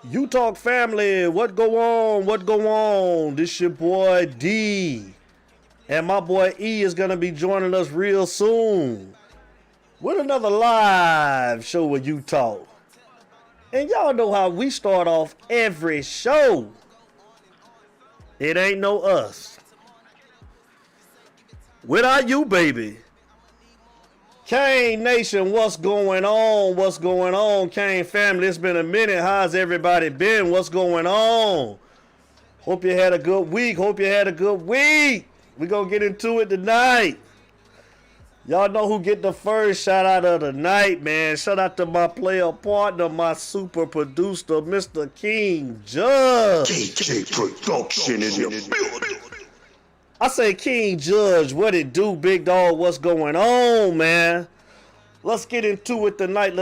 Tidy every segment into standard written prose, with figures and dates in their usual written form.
You Talk family, what go on? What go on? This your boy D. And my boy E is gonna be joining us real soon with another live show with You Talk. And y'all know how we start off every show. It ain't no us. Without you, baby. Kane Nation, what's going on? What's going on, Kane family? It's been a minute. How's everybody been? What's going on? Hope you had a good week. We're going to get into it tonight. Y'all know who get the first shout out of the night, man. Shout out to my player partner, my super producer, Mr. King Judge. KJ Production in the building. I say King Judge, what it do, big dog? What's going on, man? Let's get into it tonight,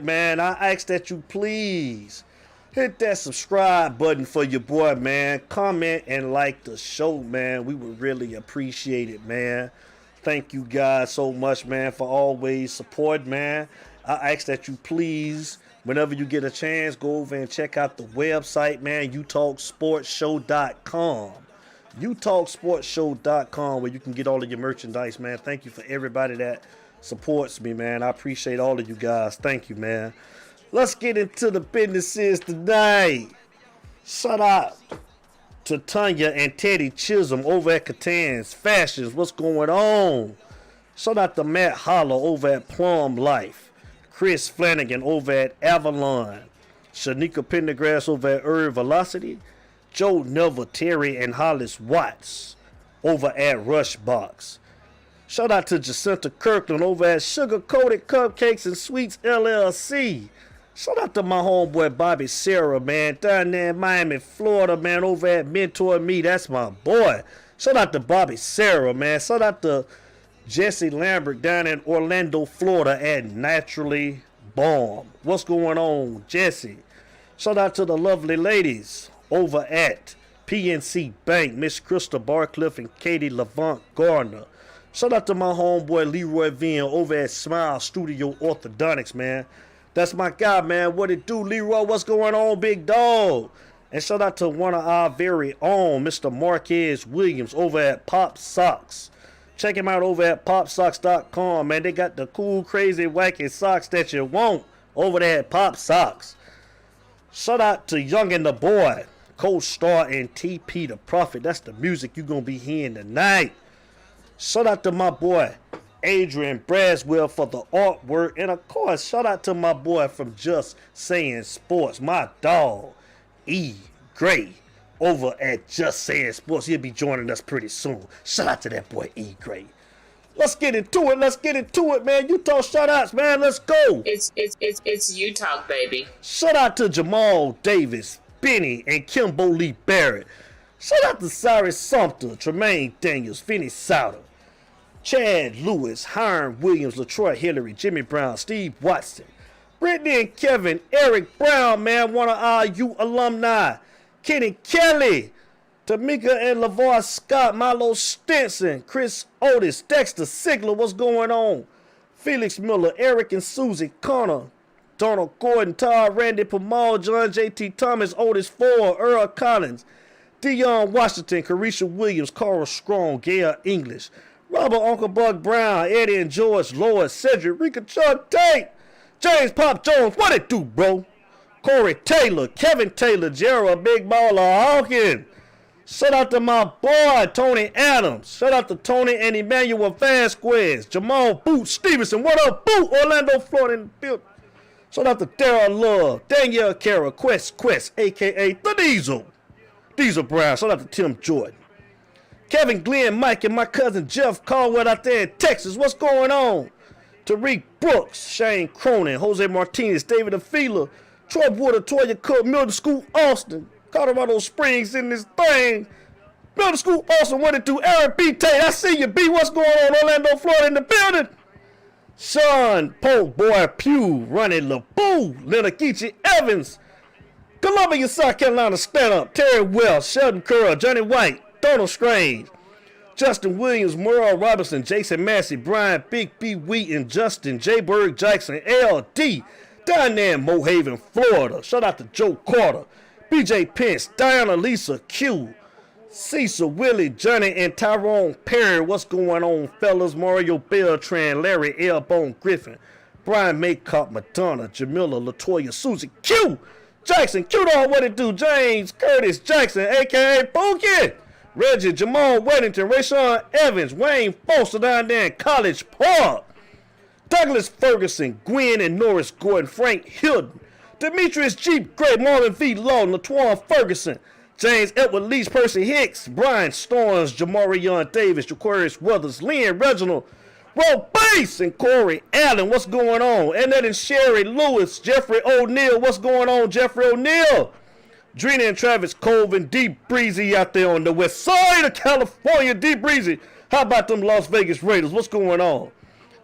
man. I ask that you please hit that subscribe button for your boy, man. Comment and like the show, man. We would really appreciate it, man. Thank you guys so much, man, for always support, man. I ask that you please, whenever you get a chance, go over and check out the website, man, utalksportshow.com. utalksportshow.com, where you can get all of your merchandise, man. Thank you for everybody that supports me, man. I appreciate all of you guys. Thank you, man. Let's get into the businesses tonight. Shout out to Tanya and Teddy Chisholm over at Catan's Fashions. What's going on? Shout out to Matt Holler over at Plum Life. Chris Flanagan over at Avalon. Shanika Pendergrass over at Herb Velocity. Joe Neville, Terry, and Hollis Watts over at Rushbox. Shout out to Jacinta Kirkland over at Sugar Coated Cupcakes and Sweets LLC. Shout out to my homeboy Bobby Sarah, man, down there in Miami, Florida, man, over at Mentor Me. That's my boy. Shout out to Bobby Sarah, man. Shout out to Jesse Lambert down in Orlando, Florida at Naturally Bomb. What's going on, Jesse? Shout out to the lovely ladies over at PNC Bank, Miss Krista Barcliffe and Katie Levant Gardner. Shout out to my homeboy Leroy Vien over at Smile Studio Orthodontics, man. That's my guy, man. What it do, Leroy? What's going on, big dog? And shout out to one of our very own, Mr. Marquez Williams over at Pop Socks. Check him out over at popsocks.com, man. They got the cool, crazy, wacky socks that you want over there at Pop Socks. Shout out to Young and the Boy, Co-Star and TP the Prophet. That's the music you're going to be hearing tonight. Shout out to my boy Adrian Braswell for the artwork. And of course, shout out to my boy from Just Saying Sports, my dog, E. Gray, over at Just Saying Sports. He'll be joining us pretty soon. Shout out to that boy E. Gray. Let's get into it, man. You talk shout outs, man. Let's go. It's You Talk, baby. Shout out to Jamal Davis, Benny, and Kimbo Lee Barrett. Shout out to Cyrus Sumter, Tremaine Daniels, Finney Souter, Chad Lewis, Hiram Williams, LaTroy Hillary, Jimmy Brown, Steve Watson, Brittany and Kevin, Eric Brown, man, one of our U alumni, Kenny Kelly, Tamika and LaVar Scott, Milo Stinson, Chris Otis, Dexter Sigler, what's going on? Felix Miller, Eric and Susie Connor, Donald Gordon, Todd Randy Pamal, John J.T. Thomas, Otis Ford, Earl Collins, Dion Washington, Carisha Williams, Carl Strong, Gail English, Robert Uncle Buck Brown, Eddie and George Lloyd, Cedric, Rika Chuck Tate, James Pop Jones, what it do, bro? Corey Taylor, Kevin Taylor, Gerald Big Baller Hawkins. Shout out to my boy, Tony Adams. Shout out to Tony and Emmanuel Vasquez, Jamal Boot Stevenson. What up, Boot? Orlando, Florida in the building. Shout out to Daryl Love, Danielle Kara, Quest, a.k.a. The Diesel Brown. Shout out to Tim Jordan. Kevin Glenn, Mike, and my cousin Jeff Caldwell out there in Texas. What's going on? Tariq Brooks, Shane Cronin, Jose Martinez, David Afila, Troy Wood, Toya Cook, Middle School Austin, Colorado Springs in this thing. Middle School Austin, what it do? Aaron B. Tate, I see you, B. What's going on? Orlando, Florida in the building. Sean Pope, Boy Pugh, Ronnie LeBoo, Leonard Geechee Evans, Columbia, South Carolina, stand up. Terry Wells, Sheldon Curl, Johnny White, Donald Strange, Justin Williams, Merle Robinson, Jason Massey, Brian Big B. Wheaton, Justin J. Berg Jackson, LD, down there in Mohaven, Florida. Shout out to Joe Carter, BJ Pence, Diana Lisa Q, Cecil, Willie, Johnny, and Tyrone Perry. What's going on, fellas? Mario Beltran, Larry Elbone Griffin, Brian Maycott, Madonna, Jamila, Latoya, Susie, Q, Jackson, Q-Dog, what it do? James Curtis Jackson, a.k.a. Pookie, Reggie, Jamal Weddington, Rayshawn Evans, Wayne Foster down there in College Park, Douglas Ferguson, Gwen and Norris Gordon, Frank Hilton, Demetrius Jeep Gray, Marlon V. Lawton, LaTuan Ferguson, James Edward Leach, Percy Hicks, Brian Storms, Jamarion Davis, Jaquarius Weathers, Lynn Reginald, Roe Bass, and Corey Allen. What's going on? Annette and Sherry Lewis, Jeffrey O'Neal. What's going on, Jeffrey O'Neal? Drina and Travis Colvin, Deep Breezy out there on the west side of California. Deep Breezy. How about them Las Vegas Raiders? What's going on?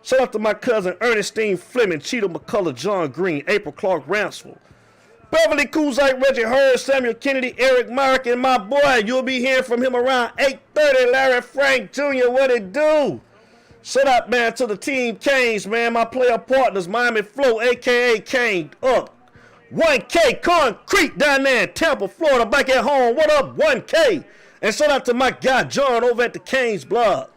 Shout out to my cousin Ernestine Fleming, Cheetah McCullough, John Green, April Clark Ransford, Beverly Kuzite, Reggie Hurd, Samuel Kennedy, Eric Myrick, and my boy. You'll be hearing from him around 8:30. Larry Frank Jr., what it do? Shout out, man, to the Team Canes, man. My player partners, Miami Flow, a.k.a. Kane, up. 1K Concrete down there in Tampa, Florida, back at home. What up, 1K? And shout out to my guy, John, over at the Canes blog.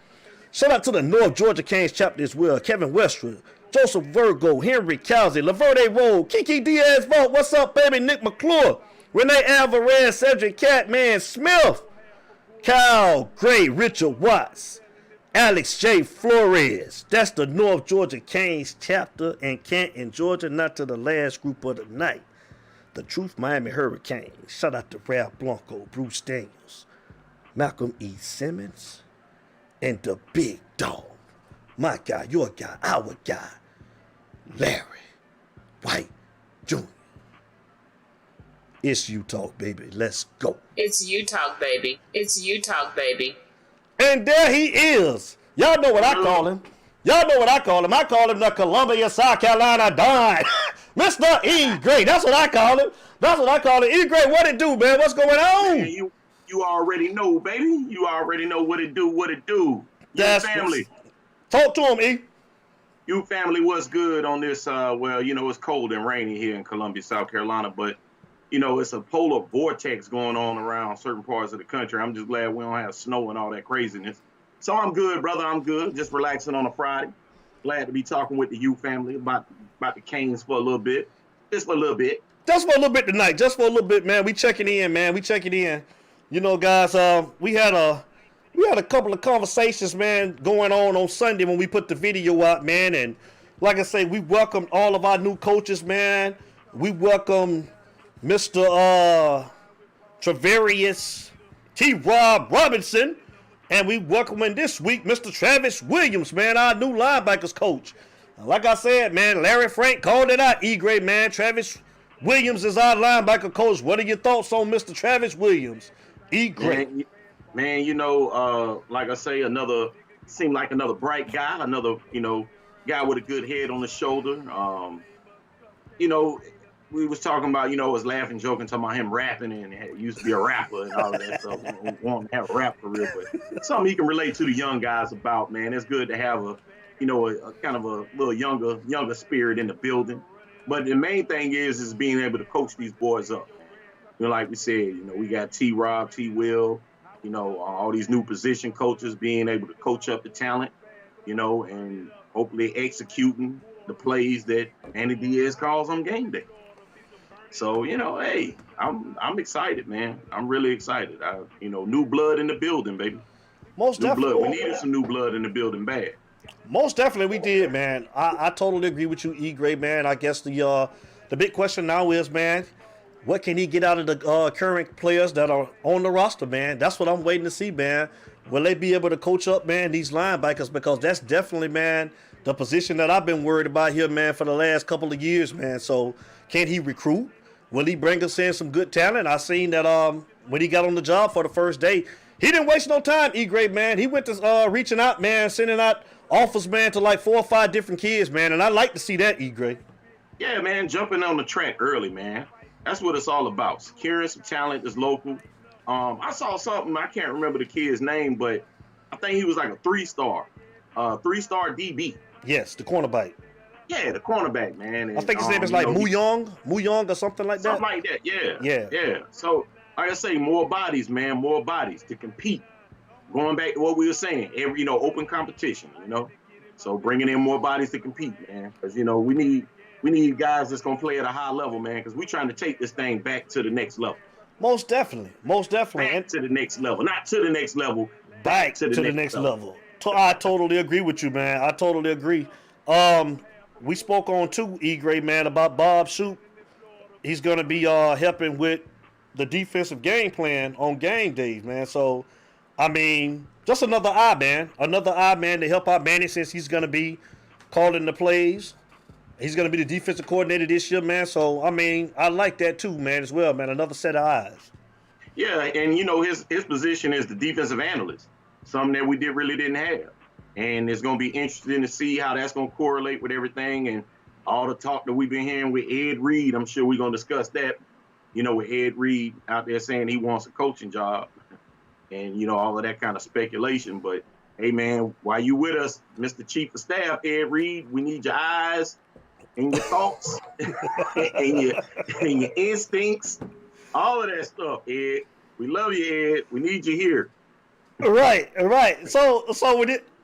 Shout out to the North Georgia Canes chapter as well. Kevin Westwood, Joseph Virgo, Henry Cowsey, Laverde Road, Kiki Diaz Vault, what's up, baby? Nick McClure, Renee Alvarez, Cedric Catman Smith, Kyle Gray, Richard Watts, Alex J. Flores. That's the North Georgia Canes chapter in Canton, Georgia. Not to the last group of the night, the Truth Miami Hurricanes. Shout out to Ralph Blanco, Bruce Daniels, Malcolm E. Simmons, and the big dog, my guy, your guy, our guy, Larry White Jr. It's you talk, baby. Let's go. It's you talk, baby. It's you talk, baby. And there he is. Y'all know what I call him. Y'all know what I call him. I call him the Columbia, South Carolina Don. Mr. E. Gray. That's what I call him. That's what I call him. E. Gray, what it do, man? What's going on? Man, you already know, baby. You already know what it do, That's family. Talk to him, E. You family, what's good on this? Well, you know, it's cold and rainy here in Columbia, South Carolina, but, you know, it's a polar vortex going on around certain parts of the country. I'm just glad we don't have snow and all that craziness. So I'm good, brother. I'm good. Just relaxing on a Friday. Glad to be talking with the U family about the Canes for a little bit. Just for a little bit. Just for a little bit tonight. Just for a little bit, man. We checking in, man. We checking in. You know, guys, we had a couple of conversations, man, going on Sunday when we put the video out, man. And like I say, we welcomed all of our new coaches, man. We welcome Mr. Travarius T. Rob Robinson. And we welcoming this week Mr. Travis Williams, man, our new linebackers coach. Like I said, man, Larry Frank called it out. E-Gray, man. Travis Williams is our linebacker coach. What are your thoughts on Mr. Travis Williams? E-Gray. Man, you know, like I say, seemed like another bright guy, another, you know, guy with a good head on his shoulder. You know, we was talking about, you know, was laughing, joking, talking about him rapping and used to be a rapper and all of that stuff. Want to have a rap career, but something he can relate to the young guys about, man. It's good to have a kind of a little younger spirit in the building. But the main thing is being able to coach these boys up. You know, like we said, you know, we got T-Rob, T-Will, you know, all these new position coaches being able to coach up the talent, you know, and hopefully executing the plays that Andy Diaz calls on game day. So, you know, hey, I'm excited, man. I'm really excited. You know, new blood in the building, baby. Most definitely. We needed some new blood in the building bad. Most definitely we did, man. I totally agree with you, E-Gray, man. I guess the big question now is, man, what can he get out of the current players that are on the roster, man? That's what I'm waiting to see, man. Will they be able to coach up, man, these linebackers? Because that's definitely, man, the position that I've been worried about here, man, for the last couple of years, man. So can he recruit? Will he bring us in some good talent? I seen that when he got on the job for the first day, he didn't waste no time, E-Gray, man. He went to reaching out, man, sending out offers, man, to like 4 or 5 different kids, man. And I like to see that, E-Gray. Yeah, man, jumping on the track early, man. That's what it's all about. Securing some talent that's local. I saw something, I can't remember the kid's name, but I think he was like a 3-star DB. Yes, the cornerback. Yeah, the cornerback, man. And, I think his name is like Mu Young or something like that. Something like that, yeah. So, like I say, more bodies, man, more bodies to compete. Going back to what we were saying, open competition, So bringing in more bodies to compete, man, because we need guys that's gonna play at a high level, man, because we're trying to take this thing back to the next level. Most definitely. Back to the next level, not to the next level. Back to the next level. I totally agree with you, man. I totally agree. We spoke on too, E-Gray, man, about Bob Shoop. He's gonna be helping with the defensive game plan on game days, man. So, I mean, just another eye, man. Another eye, man, to help out Manny since he's gonna be calling the plays. He's gonna be the defensive coordinator this year, man. So, I mean, I like that too, man, as well, man. Another set of eyes. Yeah, and his position is the defensive analyst, something that we really didn't have. And it's going to be interesting to see how that's going to correlate with everything and all the talk that we've been hearing with Ed Reed. I'm sure we're going to discuss that, with Ed Reed out there saying he wants a coaching job and, all of that kind of speculation. But, hey, man, while you with us, Mr. Chief of Staff, Ed Reed, we need your eyes and your thoughts and your instincts, all of that stuff, Ed. We love you, Ed. We need you here. Right. So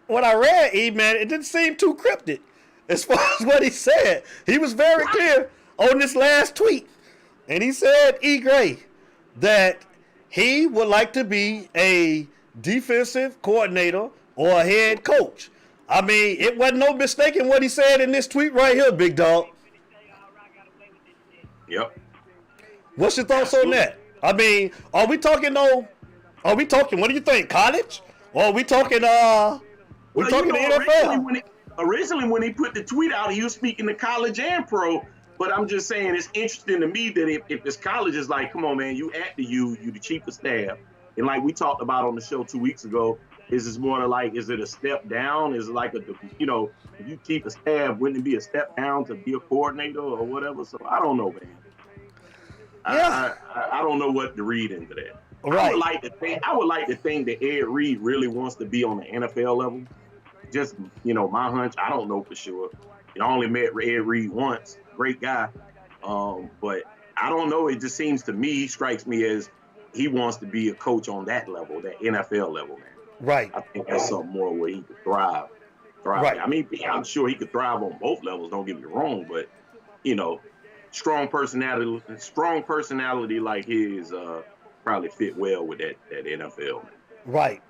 when I read E, man, it didn't seem too cryptic as far as what he said. He was very clear on this last tweet. And he said, E-Gray, that he would like to be a defensive coordinator or a head coach. I mean, it wasn't no mistaking what he said in this tweet right here, big dog. Yep. What's your thoughts on that? I mean, are we talking, what do you think, college? Or are we talking, we're talking the NFL? Originally, when he put the tweet out, he was speaking to college and pro. But I'm just saying, it's interesting to me that if this college is like, come on, man, you at the you the chief of staff. And like we talked about on the show 2 weeks ago, is it more like, is it a step down? Is it like if you chief of staff, wouldn't it be a step down to be a coordinator or whatever? So I don't know, man. Yeah. I don't know what to read into that. Right. I would like to think that Ed Reed really wants to be on the NFL level. Just, my hunch, I don't know for sure. I only met Ed Reed once, great guy. But I don't know. It just seems to me, strikes me as he wants to be a coach on that level, that NFL level, man. Right. I think that's something more where he could thrive. Right. I mean, I'm sure he could thrive on both levels. Don't get me wrong, but strong personality like his probably fit well with that NFL. Right.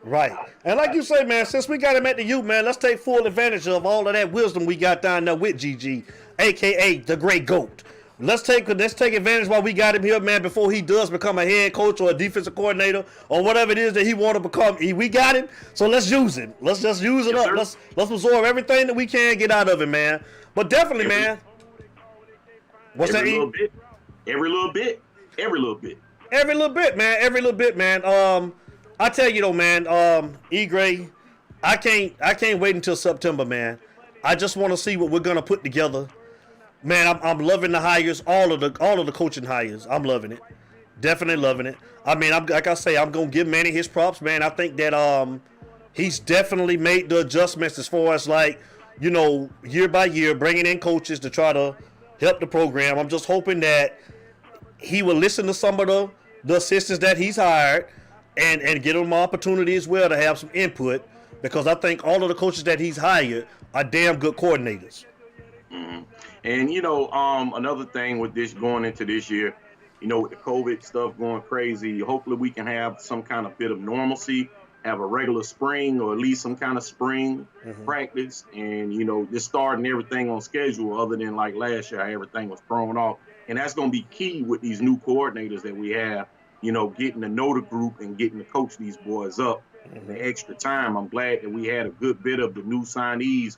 And like you say, man, since we got him at the U, man, let's take full advantage of all of that wisdom we got down there with GG, aka the Great GOAT. Let's take advantage while we got him here, man, before he does become a head coach or a defensive coordinator or whatever it is that he want to become. We got him, so let's use him. Let's just use it up. Sir. Let's absorb everything that we can get out of it, man. But definitely, man. What's that? Every little bit, man. I tell you though, man. E-Gray, I can't wait until September, man. I just want to see what we're gonna put together. Man, I'm loving the hires, all of the coaching hires. I'm loving it, definitely loving it. I mean, like I say, I'm gonna give Manny his props, man. I think that he's definitely made the adjustments as far as like, year by year, bringing in coaches to try to help the program. I'm just hoping that he will listen to some of the assistants that he's hired and get them an opportunity as well to have some input, because I think all of the coaches that he's hired are damn good coordinators. Mm-hmm. And, another thing with this going into this year, with the COVID stuff going crazy, hopefully we can have some kind of bit of normalcy, have a regular spring or at least some kind of spring practice, and, just starting everything on schedule other than like last year, everything was thrown off. And that's going to be key with these new coordinators that we have, getting to know the group and getting to coach these boys up. And the extra time, I'm glad that we had a good bit of the new signees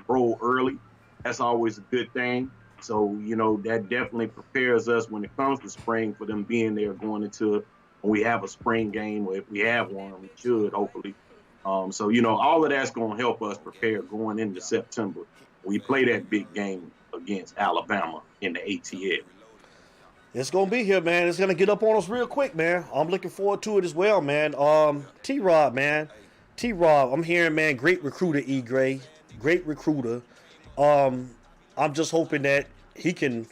roll early. That's always a good thing. So, that definitely prepares us when it comes to spring for them being there going into when we have a spring game, or if we have one, we should, hopefully. So, all of that's going to help us prepare going into September. We play that big game against Alabama in the ATL. It's going to be here, man. It's going to get up on us real quick, man. I'm looking forward to it as well, man. T-Rob, man. T-Rob, I'm hearing, man, great recruiter, E-Gray. Great recruiter. I'm just hoping that he can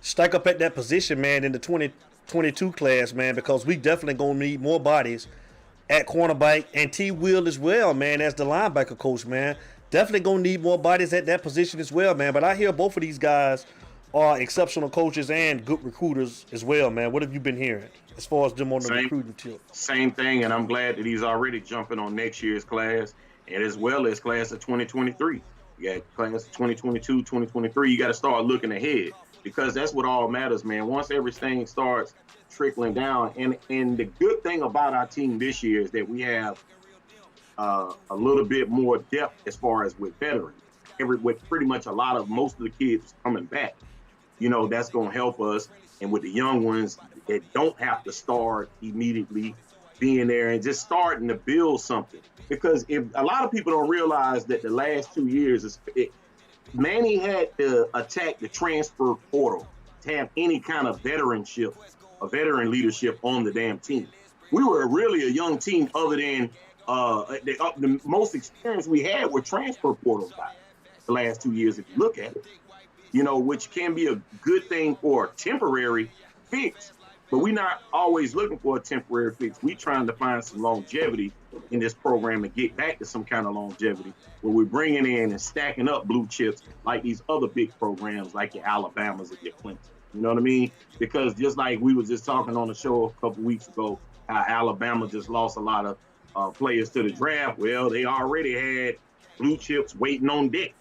stack up at that position, man, in the 2022 class, man, because we definitely gonna need more bodies at cornerback, and T. Will as well, man, as the linebacker coach, man. Definitely gonna need more bodies at that position as well, man. But I hear both of these guys are exceptional coaches and good recruiters as well, man. What have you been hearing as far as them on the recruiting tip? Same thing, and I'm glad that he's already jumping on next year's class, and as well as class of 2023. You got class of 2022, 2023. You got to start looking ahead, because that's what all matters, man. Once everything starts trickling down, and the good thing about our team this year is that we have a little bit more depth as far as with veterans. With pretty much most of the kids coming back, that's going to help us. And with the young ones that don't have to start immediately, being there and just starting to build something. Because if a lot of people don't realize that the last 2 years, Manny had to attack the transfer portal to have any kind of veteran leadership on the damn team. We were really a young team, other than the most experience we had were transfer portal guys the last 2 years, if you look at it, which can be a good thing for a temporary fix. But we're not always looking for a temporary fix. We're trying to find some longevity in this program and get back to some kind of longevity where we're bringing in and stacking up blue chips like these other big programs like your Alabamas and your Clemson. You know what I mean? Because just like we was just talking on the show a couple weeks ago, how Alabama just lost a lot of players to the draft. Well, they already had blue chips waiting on deck.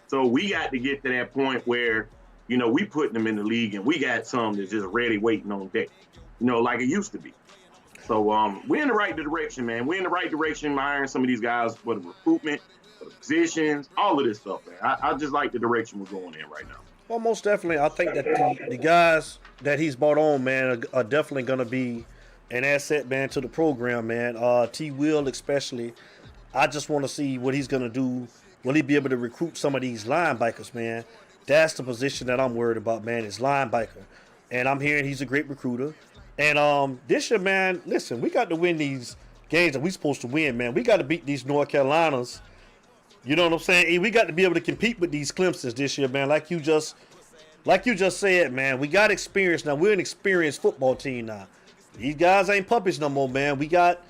So we got to get to that point where, we putting them in the league and we got some that's just ready waiting on deck, like it used to be. So we're in the right direction, man. We're in the right direction, hiring some of these guys for the recruitment, for the positions, all of this stuff, man. I just like the direction we're going in right now. Well, most definitely. I think that the guys that he's brought on, man, are definitely going to be an asset, man, to the program, man. T. Will especially. I just want to see what he's going to do. Will he be able to recruit some of these linebackers, man? That's the position that I'm worried about, man, is linebacker. And I'm hearing he's a great recruiter. And this year, man, listen, we got to win these games that we're supposed to win, man. We got to beat these North Carolinas. You know what I'm saying? We got to be able to compete with these Clemsons this year, man. Like you just said, man, we got experience now. We're an experienced football team now. These guys ain't puppies no more, man. We got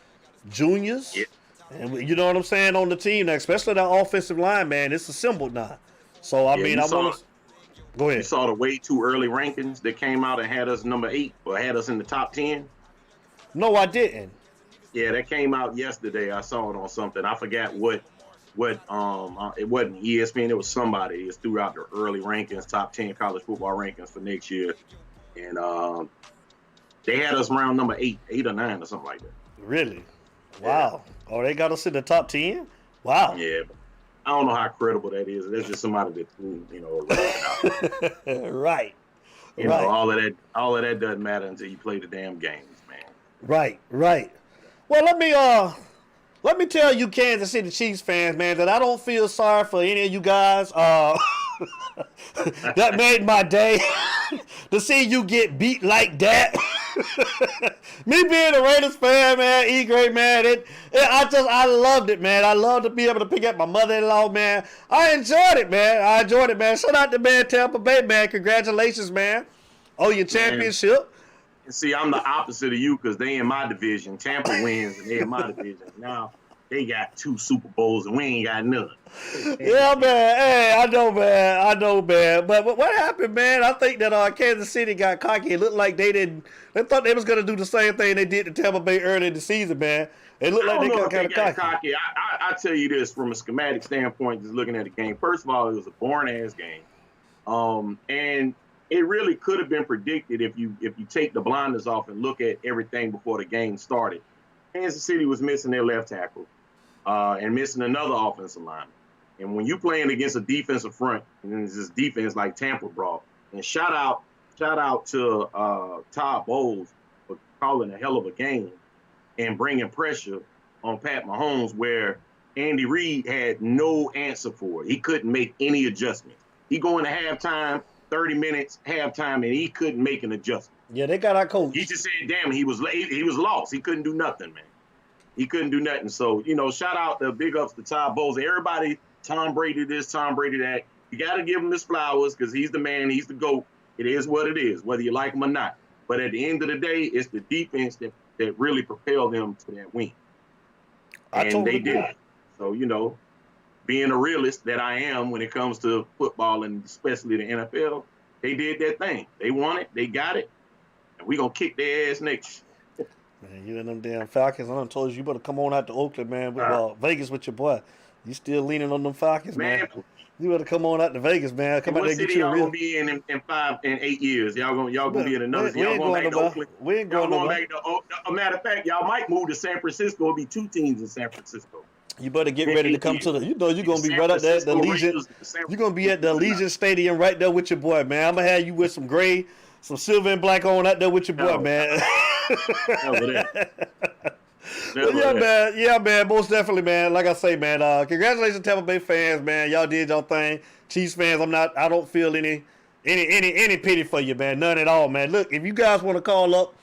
juniors. Yeah. And you know what I'm saying, on the team now, especially that offensive line, man. It's assembled now. So, I want to – go ahead. You saw the way too early rankings that came out and had us number 8 or had us in the top 10? No, I didn't. Yeah, that came out yesterday. I saw it on something. I forgot what it wasn't ESPN. It was somebody. It's throughout the early rankings, top 10 college football rankings for next year. And they had us around number 8 or 9 or something like that. Really? Wow. Yeah. Oh, they got us in the top 10? Wow. Yeah. I don't know how credible that is. That's just somebody that threw, out. Right. All of that doesn't matter until you play the damn games, man. Right. Well, let me tell you Kansas City Chiefs fans, man, that I don't feel sorry for any of you guys. That made my day to see you get beat like that. Me being a Raiders fan, man, E-Grade, man, I loved it, man. I love to be able to pick up my mother-in-law, man. I enjoyed it, man. Shout out to, man, Tampa Bay, man. Congratulations, man. Oh, your championship. And see, I'm the opposite of you because they in my division. Tampa wins and they in my division. Now they got 2 Super Bowls and we ain't got none. Yeah, man. Hey, I know, man. But what happened, man? I think that Kansas City got cocky. It looked like they thought they was going to do the same thing they did to Tampa Bay early in the season, man. It looked like they got kind of cocky. I tell you this from a schematic standpoint, just looking at the game. First of all, it was a boring-ass game. And it really could have been predicted if you take the blinders off and look at everything before the game started. Kansas City was missing their left tackle and missing another offensive lineman. And when you playing against a defensive front, and it's this defense like Tampa brought, and shout out to Todd Bowles for calling a hell of a game and bringing pressure on Pat Mahomes where Andy Reid had no answer for it. He couldn't make any adjustments. He going to halftime, 30 minutes, halftime, and he couldn't make an adjustment. Yeah, they got our coach. He just said, damn, he was lost. He couldn't do nothing, man. He couldn't do nothing. So, shout out, big ups to Todd Bowles. Everybody, Tom Brady this, Tom Brady that. You got to give him his flowers because he's the man. He's the GOAT. It is what it is, whether you like him or not. But at the end of the day, it's the defense that really propelled them to that win. And they did. So, you know, being a realist that I am when it comes to football and especially the NFL, they did their thing. They won it. They got it. And we're going to kick their ass next. Man, you and them damn Falcons. I done told you better come on out to Oakland, man. Vegas with your boy. You still leaning on them Falcons, man. You better come on out to Vegas, man. Come out there and get you a real. Y'all gonna be in 8 years. Y'all gonna be in another. Y'all going back to Oakland. We ain't going back to. A matter of fact, y'all might move to San Francisco. It'll be 2 teams in San Francisco. You better get ready to come to the. You know you're gonna be right up there at the Allegiant. You're gonna be at the Allegiant Stadium right there with your boy, man. I'm gonna have you with some gray, some silver and black on out there with your boy, man. Well, yeah, man, most definitely, man. Like I say, man, congratulations, Tampa Bay fans, man. Y'all did y'all thing. Chiefs fans, I don't feel any pity for you, man. None at all, man. Look, if you guys want to call up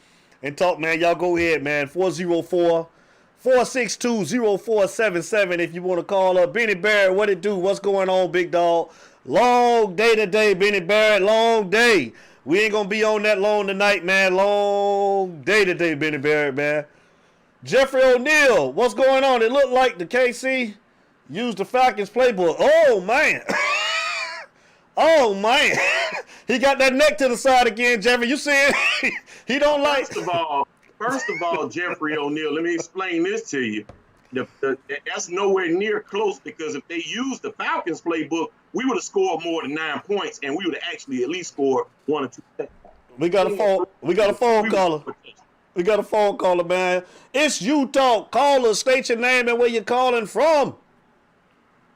and talk, man, y'all go ahead, man. 404-462-0477 if you want to call up. Benny Barrett, what it do? What's going on, big dog? Long day today, Benny Barrett. Long day. We ain't gonna be on that long tonight, man. Long day today, Benny Barrett, man. Jeffrey O'Neal, what's going on? It looked like the KC used the Falcons playbook. Oh, man. Oh, man. He got that neck to the side again, Jeffrey. You see it? He don't like... First of all, Jeffrey O'Neal, let me explain this to you. That's nowhere near close because if they used the Falcons playbook, we would have scored more than 9 points, and we would have actually at least scored 1 or 2 touchdowns. We got a phone caller. We got a phone caller, man. It's you talk. Caller, state your name and where you're calling from.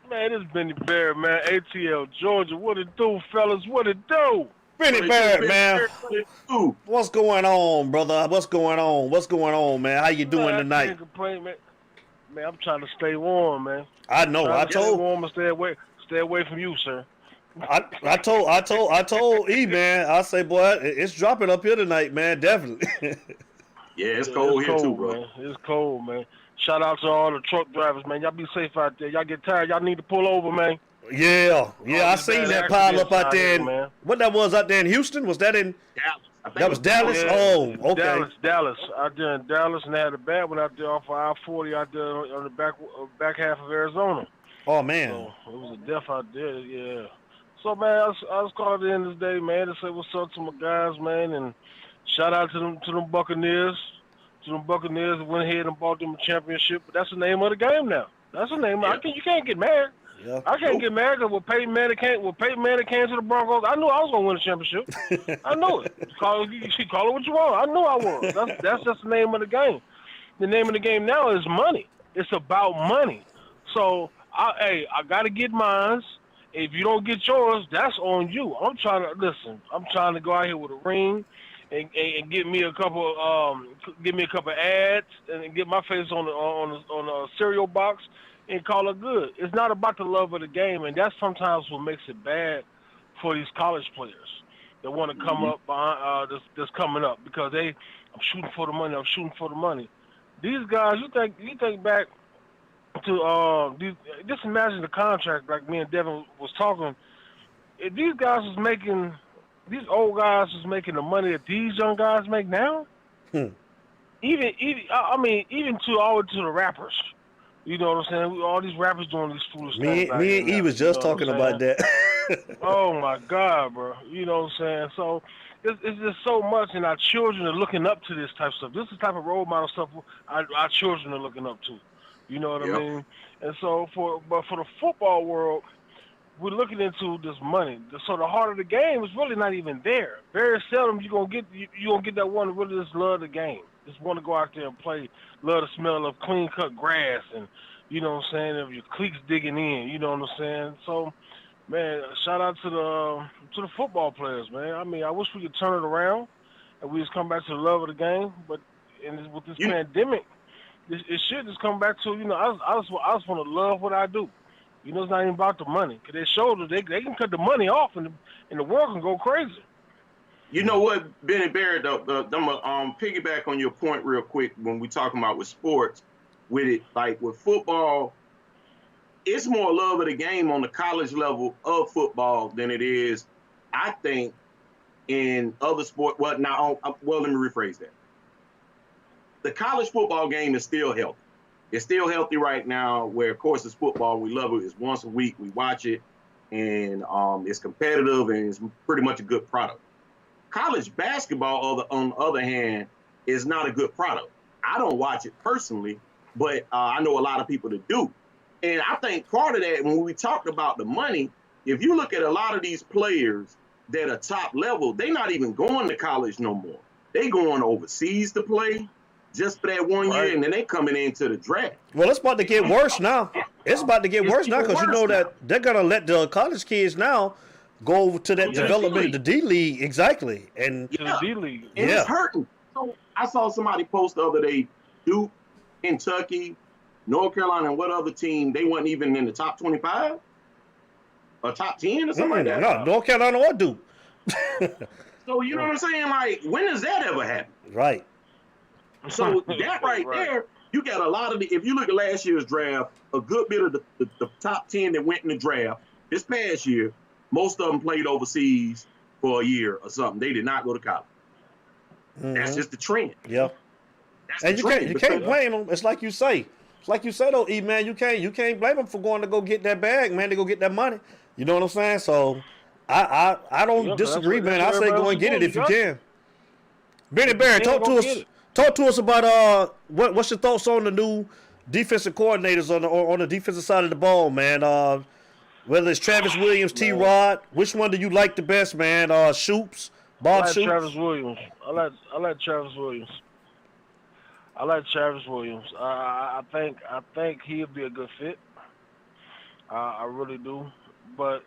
Man, this is Benny Barrett, man. ATL, Georgia. What it do, fellas? What it do? Benny Barrett, man. What's going on, brother? What's going on, man? How you doing tonight? I can't complain, man. Man, I'm trying to stay warm, man. I know. I told. Stay warm and stay away from you, sir. I told E, man. I say, boy, it's dropping up here tonight, man. Definitely. Yeah, it's cold here too, bro. Man. It's cold, man. Shout out to all the truck drivers, man. Y'all be safe out there. Y'all get tired. Y'all need to pull over, man. Yeah. I seen that pile up out there. Man. What that was out there in Houston? Was that in Dallas? That was Dallas? Yeah. Oh, okay. Dallas. Out there in Dallas, and they had a bad one out there off of I-40 out there on the back half of Arizona. Oh, man. So it was a death out there, yeah. So, man, I was calling at the end of the day, man, to say what's up to my guys, man, and shout out to them Buccaneers. To them Buccaneers that went ahead and bought them a championship. But that's the name of the game now. That's the name. Yeah. You can't get mad. Yeah. I can't get mad because when Peyton Manning came to the Broncos, I knew I was going to win a championship. I knew it. Call it what you want. I knew I was. That's just the name of the game. The name of the game now is money. It's about money. So, I got to get mine. If you don't get yours, that's on you. I'm trying to go out here with a ring and get me a couple ads and get my face on a cereal box and call it good. It's not about the love of the game, and that's sometimes what makes it bad for these college players that want to come up behind this coming up because I'm shooting for the money. These guys, you think back to just imagine the contract like me and Devin was talking. If these old guys was making the money that these young guys make now, even to the rappers. You know what I'm saying? All these rappers doing these foolish things. Me and E was just talking about that. Oh my God, bro! You know what I'm saying? So it's just so much, and our children are looking up to this type of stuff. This is the type of role model stuff our children are looking up to. You know what I mean? And so for the football world, we're looking into this money. So the heart of the game is really not even there. Very seldom you gonna get that one that really just love the game. Just want to go out there and play, love the smell of clean cut grass, and you know what I'm saying, of your cleats digging in. You know what I'm saying? So, man, shout out to the football players, man. I mean, I wish we could turn it around and we just come back to the love of the game. But with this pandemic, it should just come back to, you know, I just want to love what I do. You know, it's not even about the money. Because they show that they can cut the money off and the world can go crazy. You know what, Benny Barrett, I'm going to piggyback on your point real quick when we talking about with sports. With it, like with football, it's more love of the game on the college level of football than it is, I think, in other sport. Well, now, well, let me rephrase that. The college football game is still healthy. It's still healthy right now, where, of course, it's football. We love it. It's once a week. We watch it, and it's competitive, and it's pretty much a good product. College basketball, on the other hand, is not a good product. I don't watch it personally, but I know a lot of people that do. And I think part of that, when we talked about the money, if you look at a lot of these players that are top level, they're not even going to college no more. They going overseas to play just for that 1 year, and then they coming into the draft. Well, it's about to get worse now. It's about to get worse now because you know that they're going to let the college kids now go over to that development, the D League, exactly. And the D League. And it's hurting. So I saw somebody post the other day, Duke, Kentucky, North Carolina, and what other team, they weren't even in the top 25? Or top 10 or something like that? No, North Carolina or Duke. So you know what I'm saying? Like, when does that ever happen? Right. So that right there, you got a lot of if you look at last year's draft, a good bit of the top 10 that went in the draft this past year, most of them played overseas for a year or something. They did not go to college. Mm-hmm. That's just the trend. Yeah. And you can't blame them. It's like you say. It's like you said, though, E, man, you can't blame them for going to go get that bag, man, to go get that money. You know what I'm saying? So I don't disagree, man. I say go and get it if you can. Benny Barry, talk to us about what's your thoughts on the new defensive coordinators on the defensive side of the ball, man. Whether it's Travis Williams, T-Rod, which one do you like the best, man? Shoops, Bob Shoop. Travis Williams. I like Travis Williams. I like Travis Williams. I think he'll be a good fit. I really do. But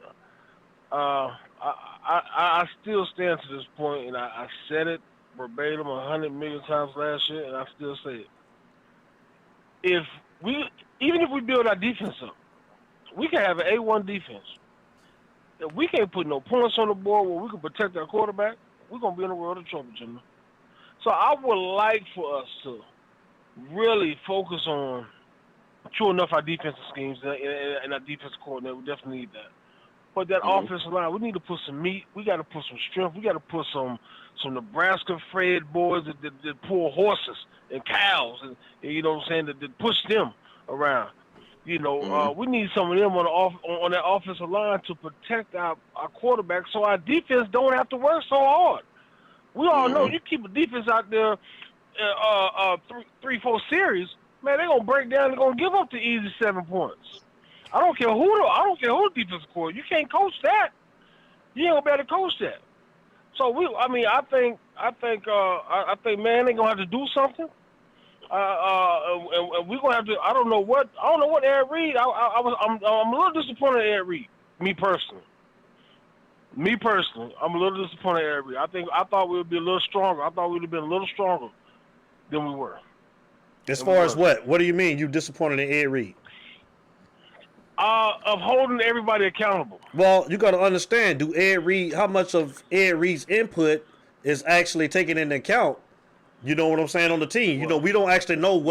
I still stand to this point, and I said it verbatim 100 million times last year, and I still say it. Even if we build our defense up, we can have an A1 defense. If we can't put no points on the board where we can protect our quarterback, we're going to be in a world of trouble, Jimmy. So I would like for us to really focus on, true enough, our defensive schemes and our defensive coordinator. We definitely need that. But that offensive line, we need to put some meat. We got to put some strength. We got to put some Nebraska-fed boys that pull horses and cows, and you know what I'm saying, that push them around. You know, we need some of them on that offensive line to protect our quarterback so our defense don't have to work so hard. We all know you keep a defense out there 3-4 series, man, they're going to break down. They're going to give up the easy 7 points. I don't care who the defensive coordinator. You can't coach that. You ain't going to be able to coach that. So I think man, they're going to have to do something. And we're gonna have to. I don't know what Ed Reed. I'm a little disappointed in Ed Reed. Me personally, I'm a little disappointed in Ed Reed. I thought we would be a little stronger. I thought we would have been a little stronger than we were. As far as what? What do you mean? You disappointed in Ed Reed? Of holding everybody accountable. Well, you got to understand. How much of Ed Reed's input is actually taken into account? You know what I'm saying, on the team. You know, we don't actually know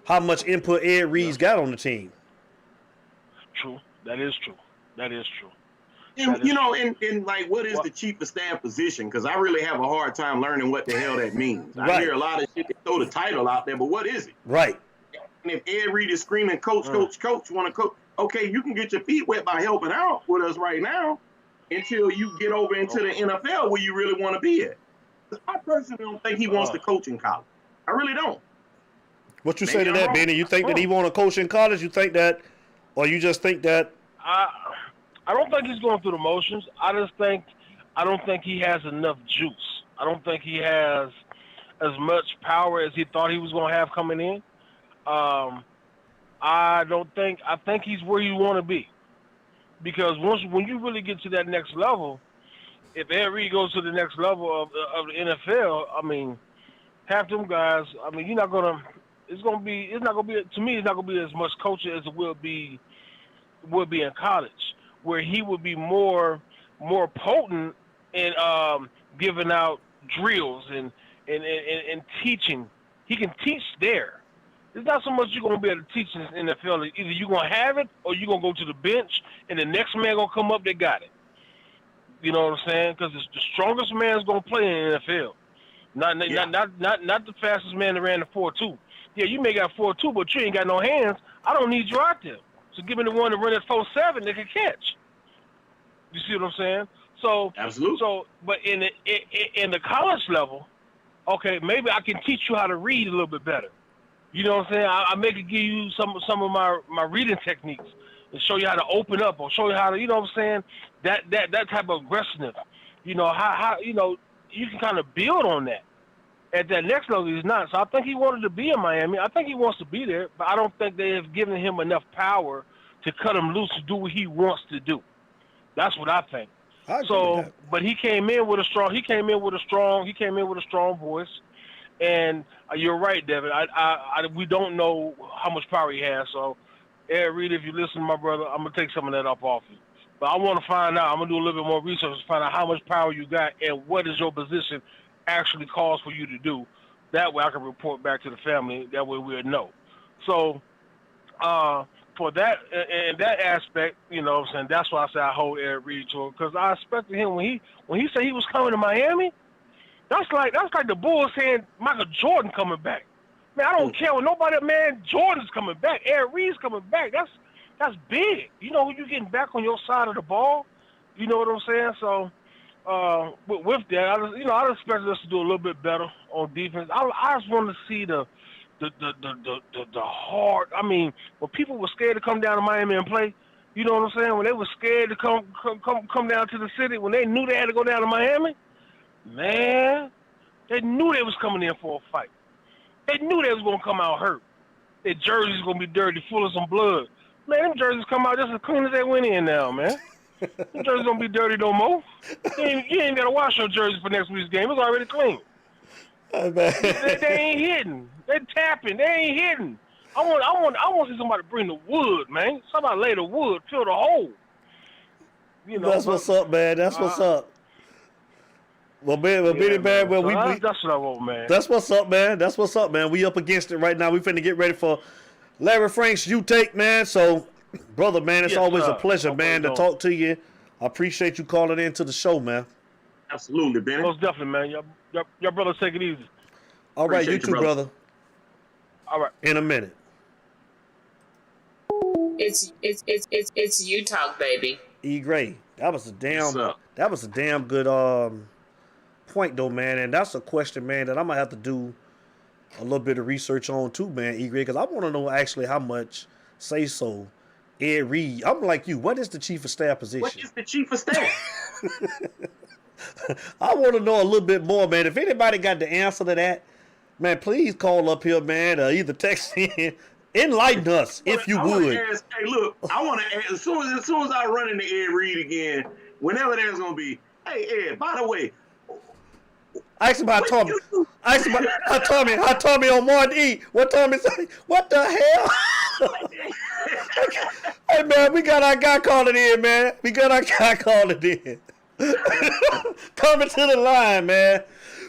how much input Ed Reed's got on the team. True. That is true. And, you know, and like, what is the chief of staff position? Because I really have a hard time learning what the hell that means. I hear a lot of shit that throw the title out there, but what is it? Right. And if Ed Reed is screaming, coach, want to coach, okay, you can get your feet wet by helping out with us right now until you get over into the NFL where you really want to be at. I personally don't think he wants to coach in college. I really don't. What you say to that, Benny? You think that he want to coach in college? You think that, or you just think that? I don't think he's going through the motions. I don't think he has enough juice. I don't think he has as much power as he thought he was going to have coming in. I think he's where you want to be, because when you really get to that next level. If Ed Reed goes to the next level of the NFL, I mean, half them guys, I mean, to me, it's not gonna be as much coaching as it will be in college, where he would be more potent in giving out drills and teaching. He can teach there. It's not so much you're going to be able to teach in the NFL. Either you're going to have it or you're going to go to the bench, and the next man going to come up, they got it. You know what I'm saying? Because the strongest man's going to play in the NFL. Not the fastest man that ran the 4.2. Yeah, you may got 4.2, but you ain't got no hands. I don't need you out there. So give me the one that run at 4.7 that can catch. You see what I'm saying? So absolutely. So, but in the college level, okay, maybe I can teach you how to read a little bit better. You know what I'm saying? I may could give you some of my reading techniques and show you how to open up or show you how to, you know what I'm saying? That type of aggressiveness. You know how you know you can kind of build on that. At that next level, he's not. So I think he wanted to be in Miami. I think he wants to be there, but I don't think they have given him enough power to cut him loose to do what he wants to do. That's what I think. So, but he came in with a strong voice, and you're right, Devin. We don't know how much power he has. So, Ed Reed, if you listen to my brother, I'm gonna take some of that up off you. But I want to find out. I'm gonna do a little bit more research to find out how much power you got and what is your position actually calls for you to do. That way I can report back to the family. That way we'll know. So for that, in that aspect, you know what I'm saying, that's why I say I hold Eric Reed to it, because I expected him when he said he was coming to Miami, that's like the Bulls saying Michael Jordan coming back. Man, I don't care what nobody, man, Jordan's coming back, Eric Reed's coming back. That's big. You know, you getting back on your side of the ball. You know what I'm saying? So with that, I expected us to do a little bit better on defense. I just wanted to see the hard. I mean, when people were scared to come down to Miami and play, you know what I'm saying? When they were scared to come down to the city, when they knew they had to go down to Miami, man, they knew they was coming in for a fight. They knew they was gonna come out hurt. Their jerseys gonna be dirty, full of some blood. Man, them jerseys come out just as clean as they went in now, man. Them jerseys don't be dirty no more. You ain't got to wash your jerseys for next week's game. It's already clean. They ain't hitting. They tapping. They ain't hitting. I want to see somebody bring the wood, man. Somebody lay the wood, fill the hole. You know, that's what's up, man. That's what's up. Well, man, that's what I want, man. That's what's up, man. That's what's up, man. We up against it right now. We finna get ready for Larry Frank's U-Take, man. So, brother, man, it's always a pleasure, man, to talk to you. I appreciate you calling into the show, man. Absolutely, Benny. Most definitely, man. Your brother, take it easy. All right, you too, brother. All right. In a minute. It's you talk, baby. E. Gray, that was a damn good point though, man. And that's a question, man, that I'm gonna have to do a little bit of research on too, man, E. Gray, because I want to know actually how much say so Ed Reed. I'm like you. What is the chief of staff position? What is the chief of staff? I want to know a little bit more, man. If anybody got the answer to that, man, please call up here, man, or either text in. Enlighten us, if you would. Hey, look, I want to ask, as soon as I run into Ed Reed again, whenever there's going to be, hey, Ed, by the way, ask him about Tommy. Ask him about Tommy on Martin E. What Tommy say? What the hell? Hey, man, we got our guy calling in, man. Coming to the line, man.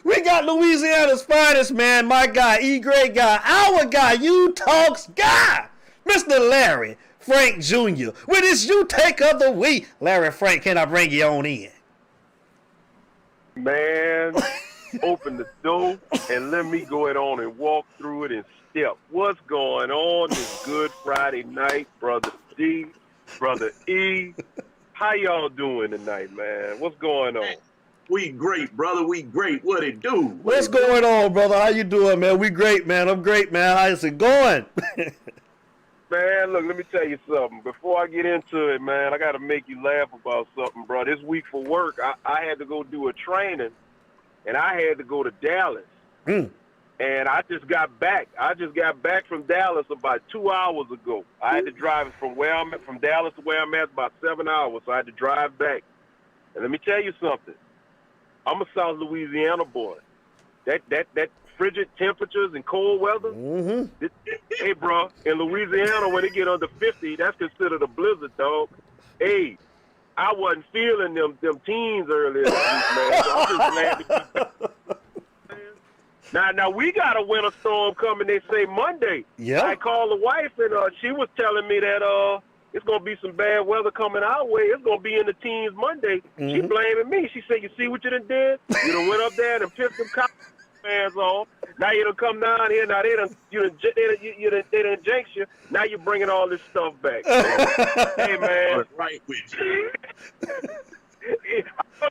We got Louisiana's finest, man. My guy, E. Gray guy, our guy, U-Talk's guy, Mr. Larry Frank Jr. with his U-Take of the week. Larry Frank, can I bring you on in? Man, open the door and let me go ahead on and walk through it and step. What's going on this Good Friday night, Brother D, Brother E? How y'all doing tonight, man? What's going on? We great, brother. We great. What it do? What's going on, brother? How you doing, man? We great, man. I'm great, man. How's it going? Man, look, let me tell you something. Before I get into it, man, I got to make you laugh about something, bro. This week for work, I had to go do a training, and I had to go to Dallas. And I just got back. From Dallas about 2 hours ago. I had to drive from Dallas to where I'm at about 7 hours, so I had to drive back. And let me tell you something. I'm a South Louisiana boy. That frigid temperatures and cold weather. Mm-hmm. Hey, bro, in Louisiana, when it get under 50, that's considered a blizzard, dog. Hey, I wasn't feeling them teens earlier this week, man. So I'm just glad to be back. Now we got a winter storm coming. They say Monday. Yeah. I called the wife and she was telling me that it's gonna be some bad weather coming our way. It's gonna be in the teens Monday. She blaming me. She said, "You see what you done did? You done went up there and pissed them fans off. Now you done come down here. Now they done jinx you. Now you're bringing all this stuff back." Hey man, right with you.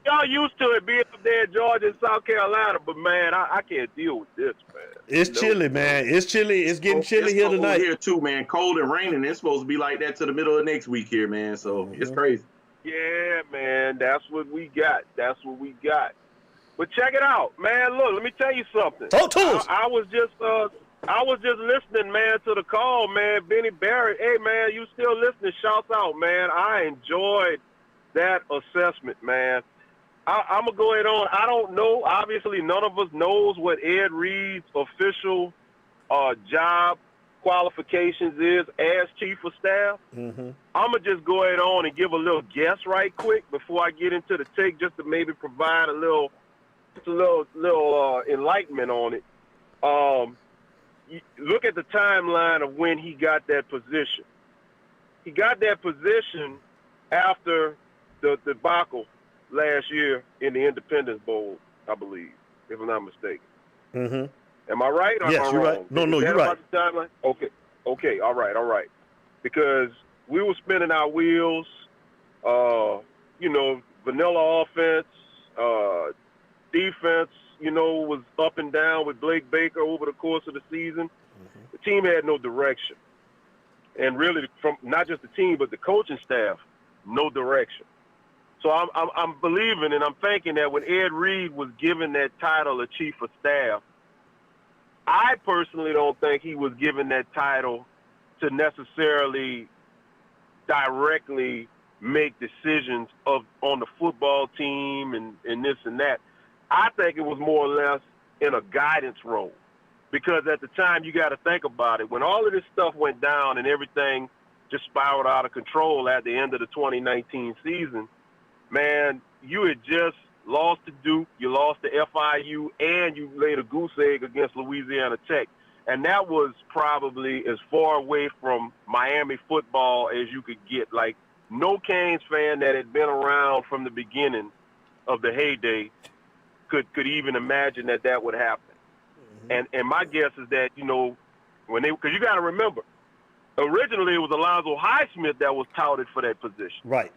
Y'all used to it being up there in Georgia and South Carolina, but man, I can't deal with this, man. It's chilly, man. It's chilly. It's getting chilly here tonight. Here too, man. Cold and raining. It's supposed to be like that to the middle of next week here, man. So it's crazy. Yeah, man. That's what we got. But check it out, man. Look, let me tell you something. Talk to us. I was just listening, man, to the call, man. Benny Barrett. Hey, man, you still listening? Shouts out, man. I enjoyed that assessment, man. I'm going to go ahead on. I don't know. Obviously, none of us knows what Ed Reed's official job qualifications is as chief of staff. I'm going to just go ahead on and give a little guess right quick before I get into the take, just to maybe provide a little enlightenment on it. Look at the timeline of when he got that position. He got that position after the debacle last year in the Independence Bowl, I believe, if I'm not mistaken. Am I right or yes, am I you're wrong? right. No, you're right. The timeline? Okay, all right. Because we were spinning our wheels, vanilla offense, defense, was up and down with Blake Baker over the course of the season. The team had no direction. And really, from not just the team, but the coaching staff, no direction. So I'm believing and I'm thinking that when Ed Reed was given that title of chief of staff, I personally don't think he was given that title to necessarily directly make decisions on the football team and this and that. I think it was more or less in a guidance role, because at the time, you got to think about it. When all of this stuff went down and everything just spiraled out of control at the end of the 2019 season, man, you had just lost to Duke, you lost to FIU, and you laid a goose egg against Louisiana Tech. And that was probably as far away from Miami football as you could get. Like, no Canes fan that had been around from the beginning of the heyday could even imagine that would happen. And my guess is that, because you got to remember, originally it was Alonzo Highsmith that was touted for that position. Right.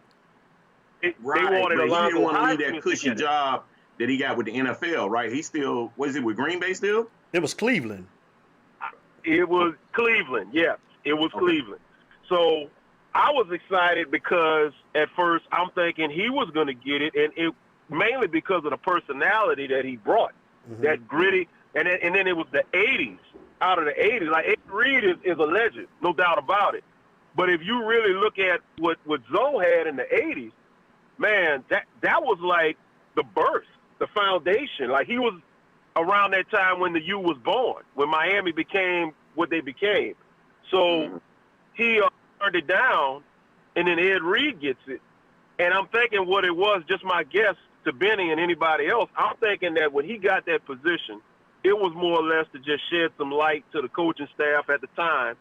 They wanted Alonzo he didn't want to leave that Highsmith cushy job that he got with the NFL, right? He's still, what is it, with Green Bay still? It was Cleveland. It was Cleveland, yes. It was Cleveland. So I was excited because at first I'm thinking he was going to get it, and it mainly because of the personality that he brought, that gritty. And then it was the 80s, out of the 80s. Like, Ed Reed is a legend, no doubt about it. But if you really look at what Zoe had in the 80s, man, that was like the birth, the foundation. Like, he was around that time when the U was born, when Miami became what they became. So he turned it down, and then Ed Reed gets it. And I'm thinking what it was, just my guess to Benny and anybody else, I'm thinking that when he got that position, it was more or less to just shed some light to the coaching staff at the time,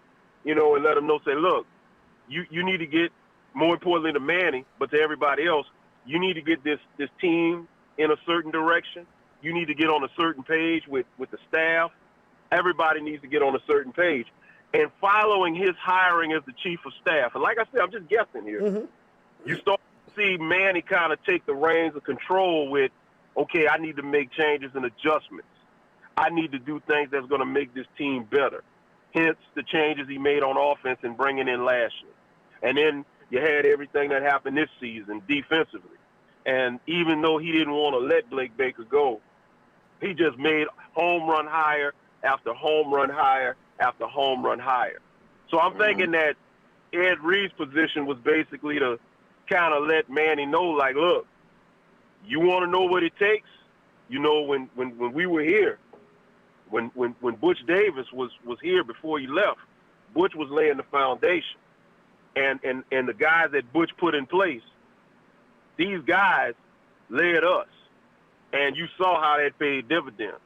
and let them know, say, look, you need to get, more importantly to Manny, but to everybody else, you need to get this team in a certain direction. You need to get on a certain page with the staff. Everybody needs to get on a certain page. And following his hiring as the chief of staff, and like I said, I'm just guessing here, you start to see Manny kind of take the reins of control with, okay, I need to make changes and adjustments. I need to do things that's going to make this team better. Hence the changes he made on offense and bringing in Lashley. And then you had everything that happened this season defensively. And even though he didn't want to let Blake Baker go, he just made home run higher after home run higher after home run higher. So I'm thinking that Ed Reed's position was basically to kind of let Manny know, like, look, you want to know what it takes? When we were here, when Butch Davis was here before he left, Butch was laying the foundation. And the guys that Butch put in place, these guys led us. And you saw how that paid dividends.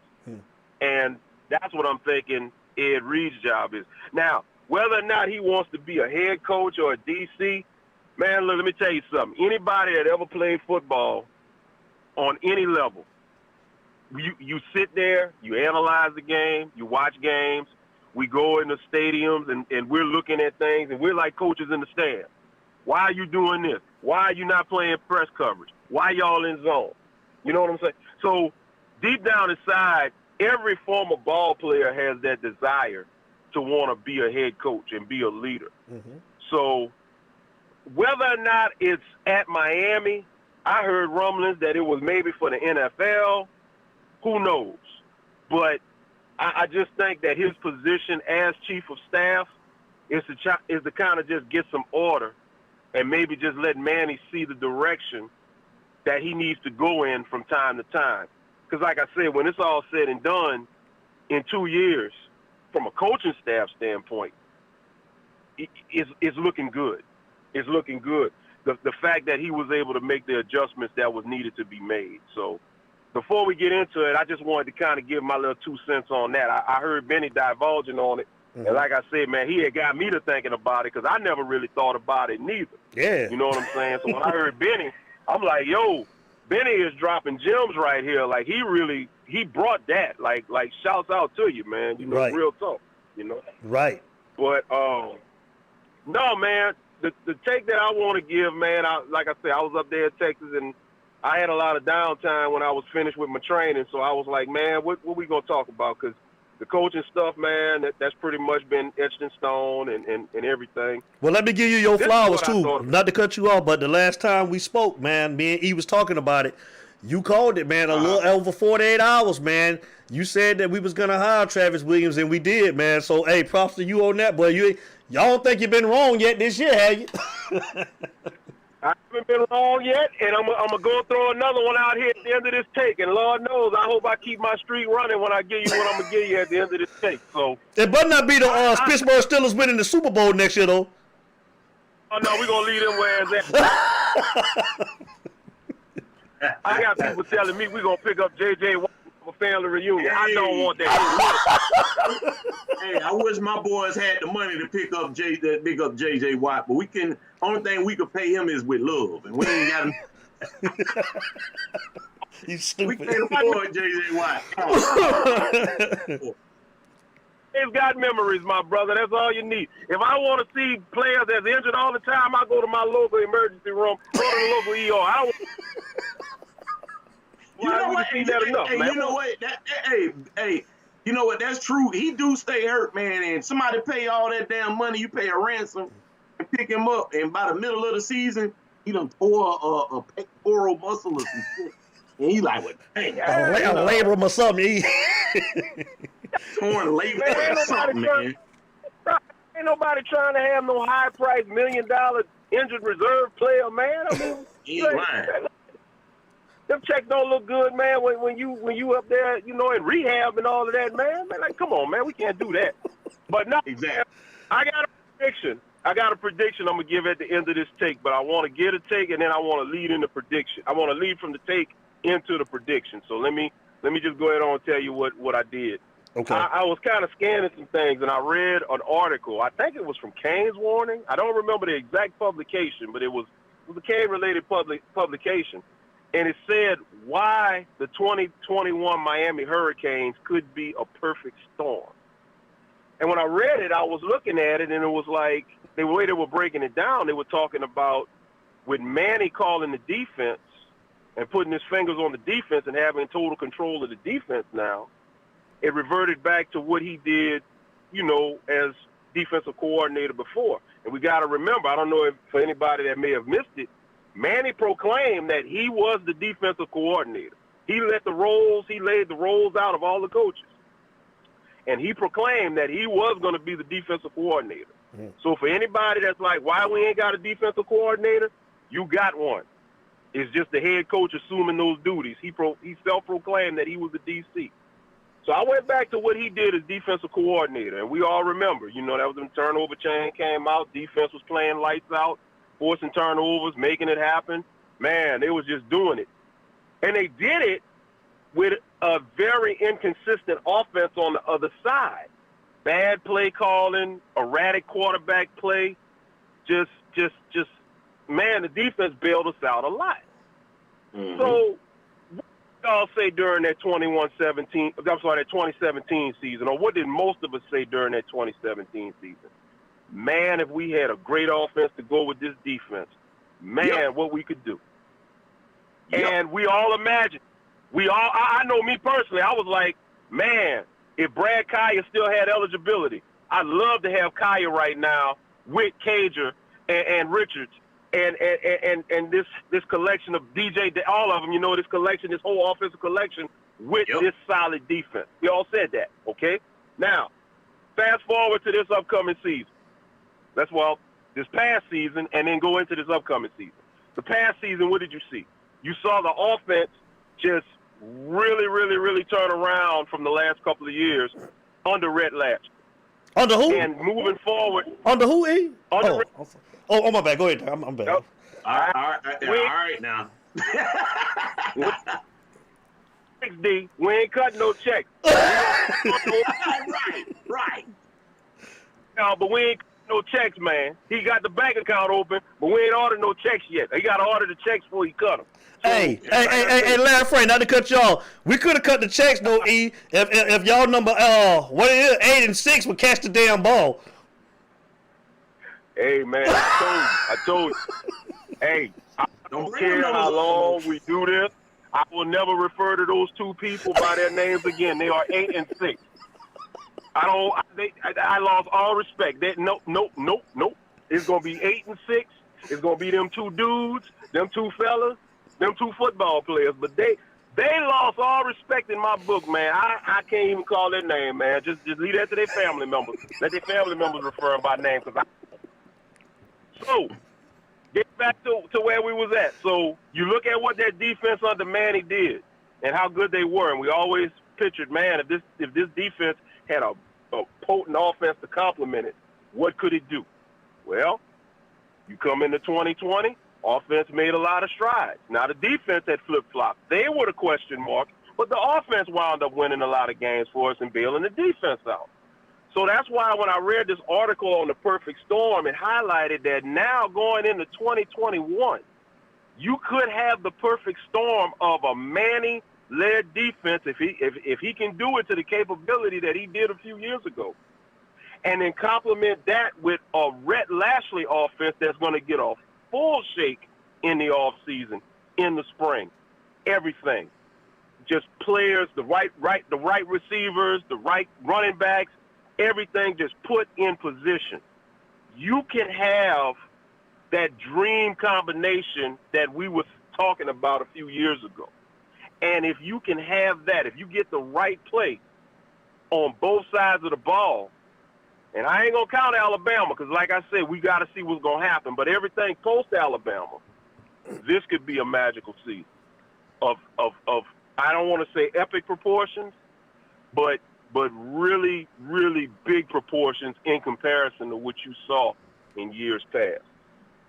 And that's what I'm thinking Ed Reed's job is. Now, whether or not he wants to be a head coach or a DC, man, look, let me tell you something. Anybody that ever played football on any level, you sit there, you analyze the game, you watch games, we go in the stadiums, and we're looking at things, and we're like coaches in the stand. Why are you doing this? Why are you not playing press coverage? Why y'all in zone? You know what I'm saying? So deep down inside, every former ball player has that desire to want to be a head coach and be a leader. Mm-hmm. So whether or not it's at Miami, I heard rumblings that it was maybe for the NFL. Who knows? But I just think that his position as chief of staff is to kind of just get some order and maybe just let Manny see the direction that he needs to go in from time to time. Because like I said, when it's all said and done, in 2 years, from a coaching staff standpoint, it's looking good. It's looking good. The fact that he was able to make the adjustments that was needed to be made. So before we get into it, I just wanted to kind of give my little 2 cents on that. I heard Benny divulging on it. Mm-hmm. And like I said, man, he had got me to thinking about it because I never really thought about it neither. Yeah. You know what I'm saying? So when I heard Benny, I'm like, yo, Benny is dropping gems right here. Like, he brought that. Like shouts out to you, man. You know, Right. Real talk, you know? Right. But, no, man, the take that I want to give, man, like I said, I was up there in Texas, and I had a lot of downtime when I was finished with my training. So I was like, man, what we going to talk about? Because the coaching stuff, man, that's pretty much been etched in stone and everything. Well, let me give you your This is flowers, what I too. thought. Not to cut you off, but the last time we spoke, man, me and E was talking about it. You called it, man, a little over 48 hours, man. You said that we was going to hire Travis Williams, and we did, man. So, hey, props to you on that, boy. Y'all don't think you've been wrong yet this year, have you? I haven't been wrong yet, and I'm going to go throw another one out here at the end of this take. And Lord knows, I hope I keep my streak running when I give you what I'm going to give you at the end of this take. So It better not be the Pittsburgh Steelers winning the Super Bowl next year, though. Oh, no, we're going to leave them where it's at. I got people telling me we're going to pick up J.J. Watt for a family reunion. I don't want that. Hey, I wish my boys had the money to pick up J.J. Watt, but only thing we could pay him is with love, and we ain't got him. You We stupid. can't afford J.J. Watt. It's got memories, my brother. That's all you need. If I want to see players that's injured all the time, I go to my local emergency room, go to the local ER. I don't. You know what? Seen that enough, man. You know what? Hey, you know what? That's true. He do stay hurt, man. And somebody pay all that damn money. You pay a ransom and pick him up, and by the middle of the season, he done tore a pectoral muscle or some shit. And he like, well, dang, A labrum or something. torn labor or something, man. Ain't nobody trying to have no high-priced $1 million injured reserve player, man. I mean, He ain't lying. them checks don't look good, man. When you up there, you know, in rehab and all of that, man. Like, come on, man, we can't do that. But no, Exactly. I got a prediction. I'm gonna give at the end of this take, but I want to get a take and then I want to lead in the prediction. I want to lead from the take into the prediction. So let me just go ahead on and tell you what I did. Okay. I was kind of scanning some things, and I read an article. I think it was from Kane's Warning. I don't remember the exact publication, but it was a Kane-related publication. And it said why the 2021 Miami Hurricanes could be a perfect storm. And when I read it, I was looking at it, and it was like the way they were breaking it down, they were talking about with Manny calling the defense and putting his fingers on the defense and having total control of the defense now, it reverted back to what he did, you know, as defensive coordinator before. And we got to remember, I don't know if for anybody that may have missed it, Manny proclaimed that he was the defensive coordinator. He laid the roles out of all the coaches. And he proclaimed that he was going to be the defensive coordinator. Mm-hmm. So for anybody that's like, why we ain't got a defensive coordinator, you got one. It's just the head coach assuming those duties. He self-proclaimed that he was the DC. So I went back to what he did as defensive coordinator, and we all remember, you know, that was when turnover chain came out, defense was playing lights out, forcing turnovers, making it happen. Man, they was just doing it. And they did it with a very inconsistent offense on the other side. Bad play calling, erratic quarterback play, just man, the defense bailed us out a lot. Mm-hmm. So, what did y'all say during that 2017 season, or what did most of us say during that 2017 season? Man, if we had a great offense to go with this defense, man, what we could do. And we all imagined. I know me personally, I was like, man, if Brad Kaya still had eligibility, I'd love to have Kaya right now with Cager and Richards and this collection of DJ, all of them, this collection, this whole offensive collection with this solid defense. We all said that, okay? Now, fast forward to this upcoming season. This past season, and then go into this upcoming season. The past season, what did you see? You saw the offense just really, really, really turn around from the last couple of years under Rhett Latch. Under who? And moving forward. Under who, E? Under Oh, my bad. Go ahead. I'm bad. Yep. All right now. 6D, we ain't cutting no checks. Right. No, but we ain't cutting no checks, man. He got the bank account open, but we ain't ordered no checks yet. He got to order the checks before he cut them. Hey, Larry Frank, not to cut y'all. We could have cut the checks, though, E, if y'all number, 8 and 6 would catch the damn ball. Hey, man, I told you. Hey, I don't care how long we do this. I will never refer to those two people by their names again. They are 8 and 6. I lost all respect. Nope. It's gonna be 8 and 6. It's gonna be them two dudes, them two fellas, them two football players. But they lost all respect in my book, man. I can't even call their name, man. Just leave that to their family members. Let their family members refer them by name. So, get back to where we was at. So, you look at what that defense under Manny did and how good they were. And we always pictured, man, if this defense had a potent offense to complement it, what could it do? Well, you come into 2020, offense made a lot of strides. Now, the defense had flip-flopped. They were the question mark, but the offense wound up winning a lot of games for us and bailing the defense out. So that's why when I read this article on the perfect storm, it highlighted that now going into 2021, you could have the perfect storm of a Manny-led defense if he can do it to the capability that he did a few years ago. And then complement that with a Rhett Lashley offense that's going to get a full shake in the offseason, in the spring. Everything. Just players, the right receivers, the right running backs, everything just put in position. You can have that dream combination that we were talking about a few years ago. And if you can have that, if you get the right play on both sides of the ball, and I ain't going to count Alabama because, like I said, we got to see what's going to happen. But everything post-Alabama, this could be a magical season of I don't want to say epic proportions, but really, really big proportions in comparison to what you saw in years past.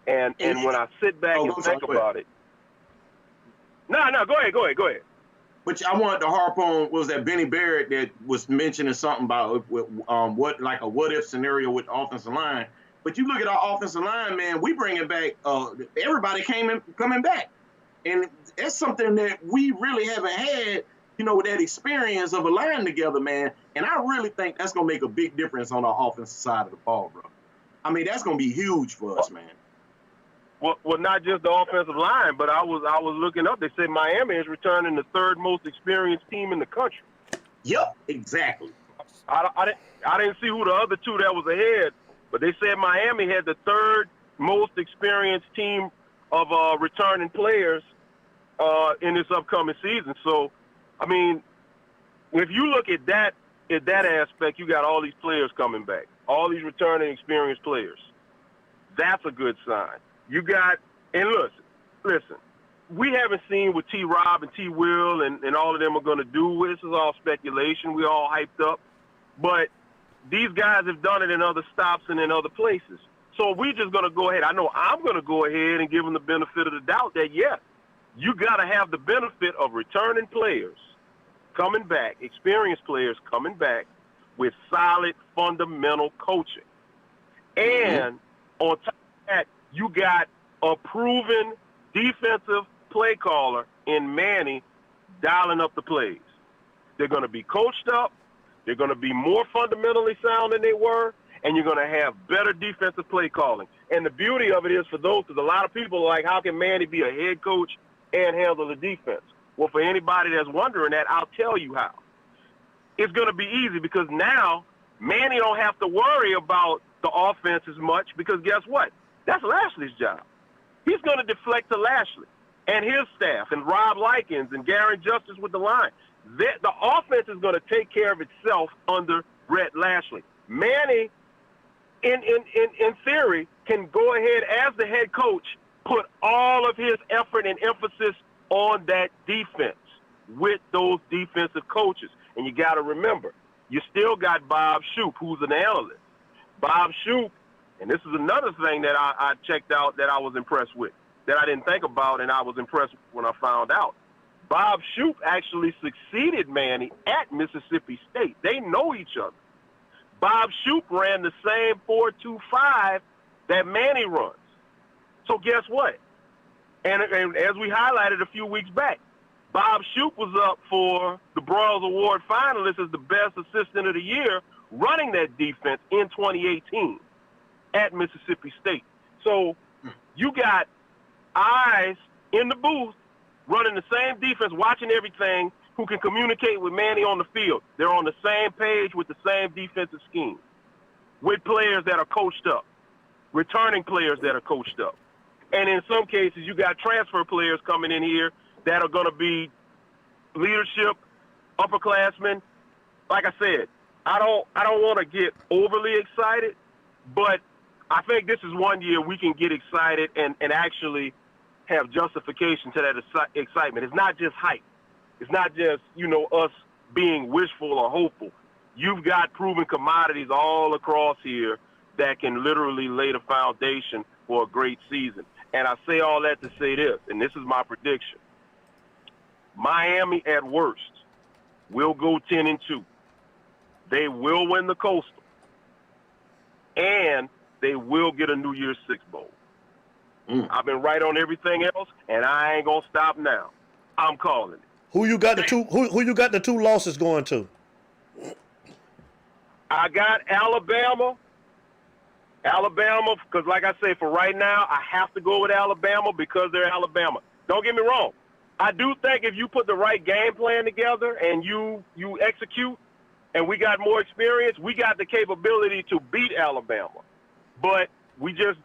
And when I sit back and think about it. No, go ahead. But I wanted to harp on, was that Benny Barrett that was mentioning something about what if scenario with the offensive line. But you look at our offensive line, man, we bringing back, everybody coming back. And that's something that we really haven't had, that experience of a line together, man. And I really think that's going to make a big difference on our offensive side of the ball, bro. I mean, that's going to be huge for us, man. Well, not just the offensive line, but I was looking up. They said Miami is returning the third most experienced team in the country. Yep, exactly. I didn't see who the other two that was ahead, but they said Miami had the third most experienced team of returning players in this upcoming season. So, I mean, if you look at that aspect, you got all these players coming back, all these returning experienced players. That's a good sign. You got, and listen, we haven't seen what T-Rob and T-Will and all of them are going to do. This is all speculation. We all hyped up. But these guys have done it in other stops and in other places. So we just going to go ahead. I know I'm going to go ahead and give them the benefit of the doubt that, yes, you got to have the benefit of returning players coming back, experienced players coming back with solid fundamental coaching. And on top of that, you got a proven defensive play caller in Manny dialing up the plays. They're going to be coached up. They're going to be more fundamentally sound than they were, and you're going to have better defensive play calling. And the beauty of it is for those, because a lot of people are like, how can Manny be a head coach and handle the defense? Well, for anybody that's wondering that, I'll tell you how. It's going to be easy because now Manny don't have to worry about the offense as much because guess what? That's Lashley's job. He's going to deflect to Lashley and his staff and Rob Likens and Garen Justice with the line. The offense is going to take care of itself under Brett Lashley. Manny, in theory, can go ahead as the head coach, put all of his effort and emphasis on that defense with those defensive coaches. And you got to remember, you still got Bob Shoop, who's an analyst. Bob Shoop, and this is another thing that I checked out that I was impressed with, that I didn't think about, and I was impressed when I found out. Bob Shoop actually succeeded Manny at Mississippi State. They know each other. Bob Shoop ran the same 4-2-5 that Manny runs. So guess what? And as we highlighted a few weeks back, Bob Shoop was up for the Broyles Award finalist as the best assistant of the year running that defense in 2018 at Mississippi State. So you got eyes in the booth running the same defense, watching everything, who can communicate with Manny on the field. They're on the same page with the same defensive scheme, with players that are coached up, returning players that are coached up. And in some cases, you got transfer players coming in here that are going to be leadership, upperclassmen. Like I said, I don't want to get overly excited, but I think this is one year we can get excited and actually have justification to that excitement. It's not just hype. It's not just, us being wishful or hopeful. You've got proven commodities all across here that can literally lay the foundation for a great season. And I say all that to say this, and this is my prediction. Miami, at worst, will go 10-2. They will win the Coastal. And they will get a New Year's Six Bowl. I've been right on everything else, and I ain't gonna stop now. I'm calling it. Who you got the two losses going to? I got Alabama. Alabama, because like I say, for right now, I have to go with Alabama because they're Alabama. Don't get me wrong. I do think if you put the right game plan together and you execute, and we got more experience, we got the capability to beat Alabama. But we just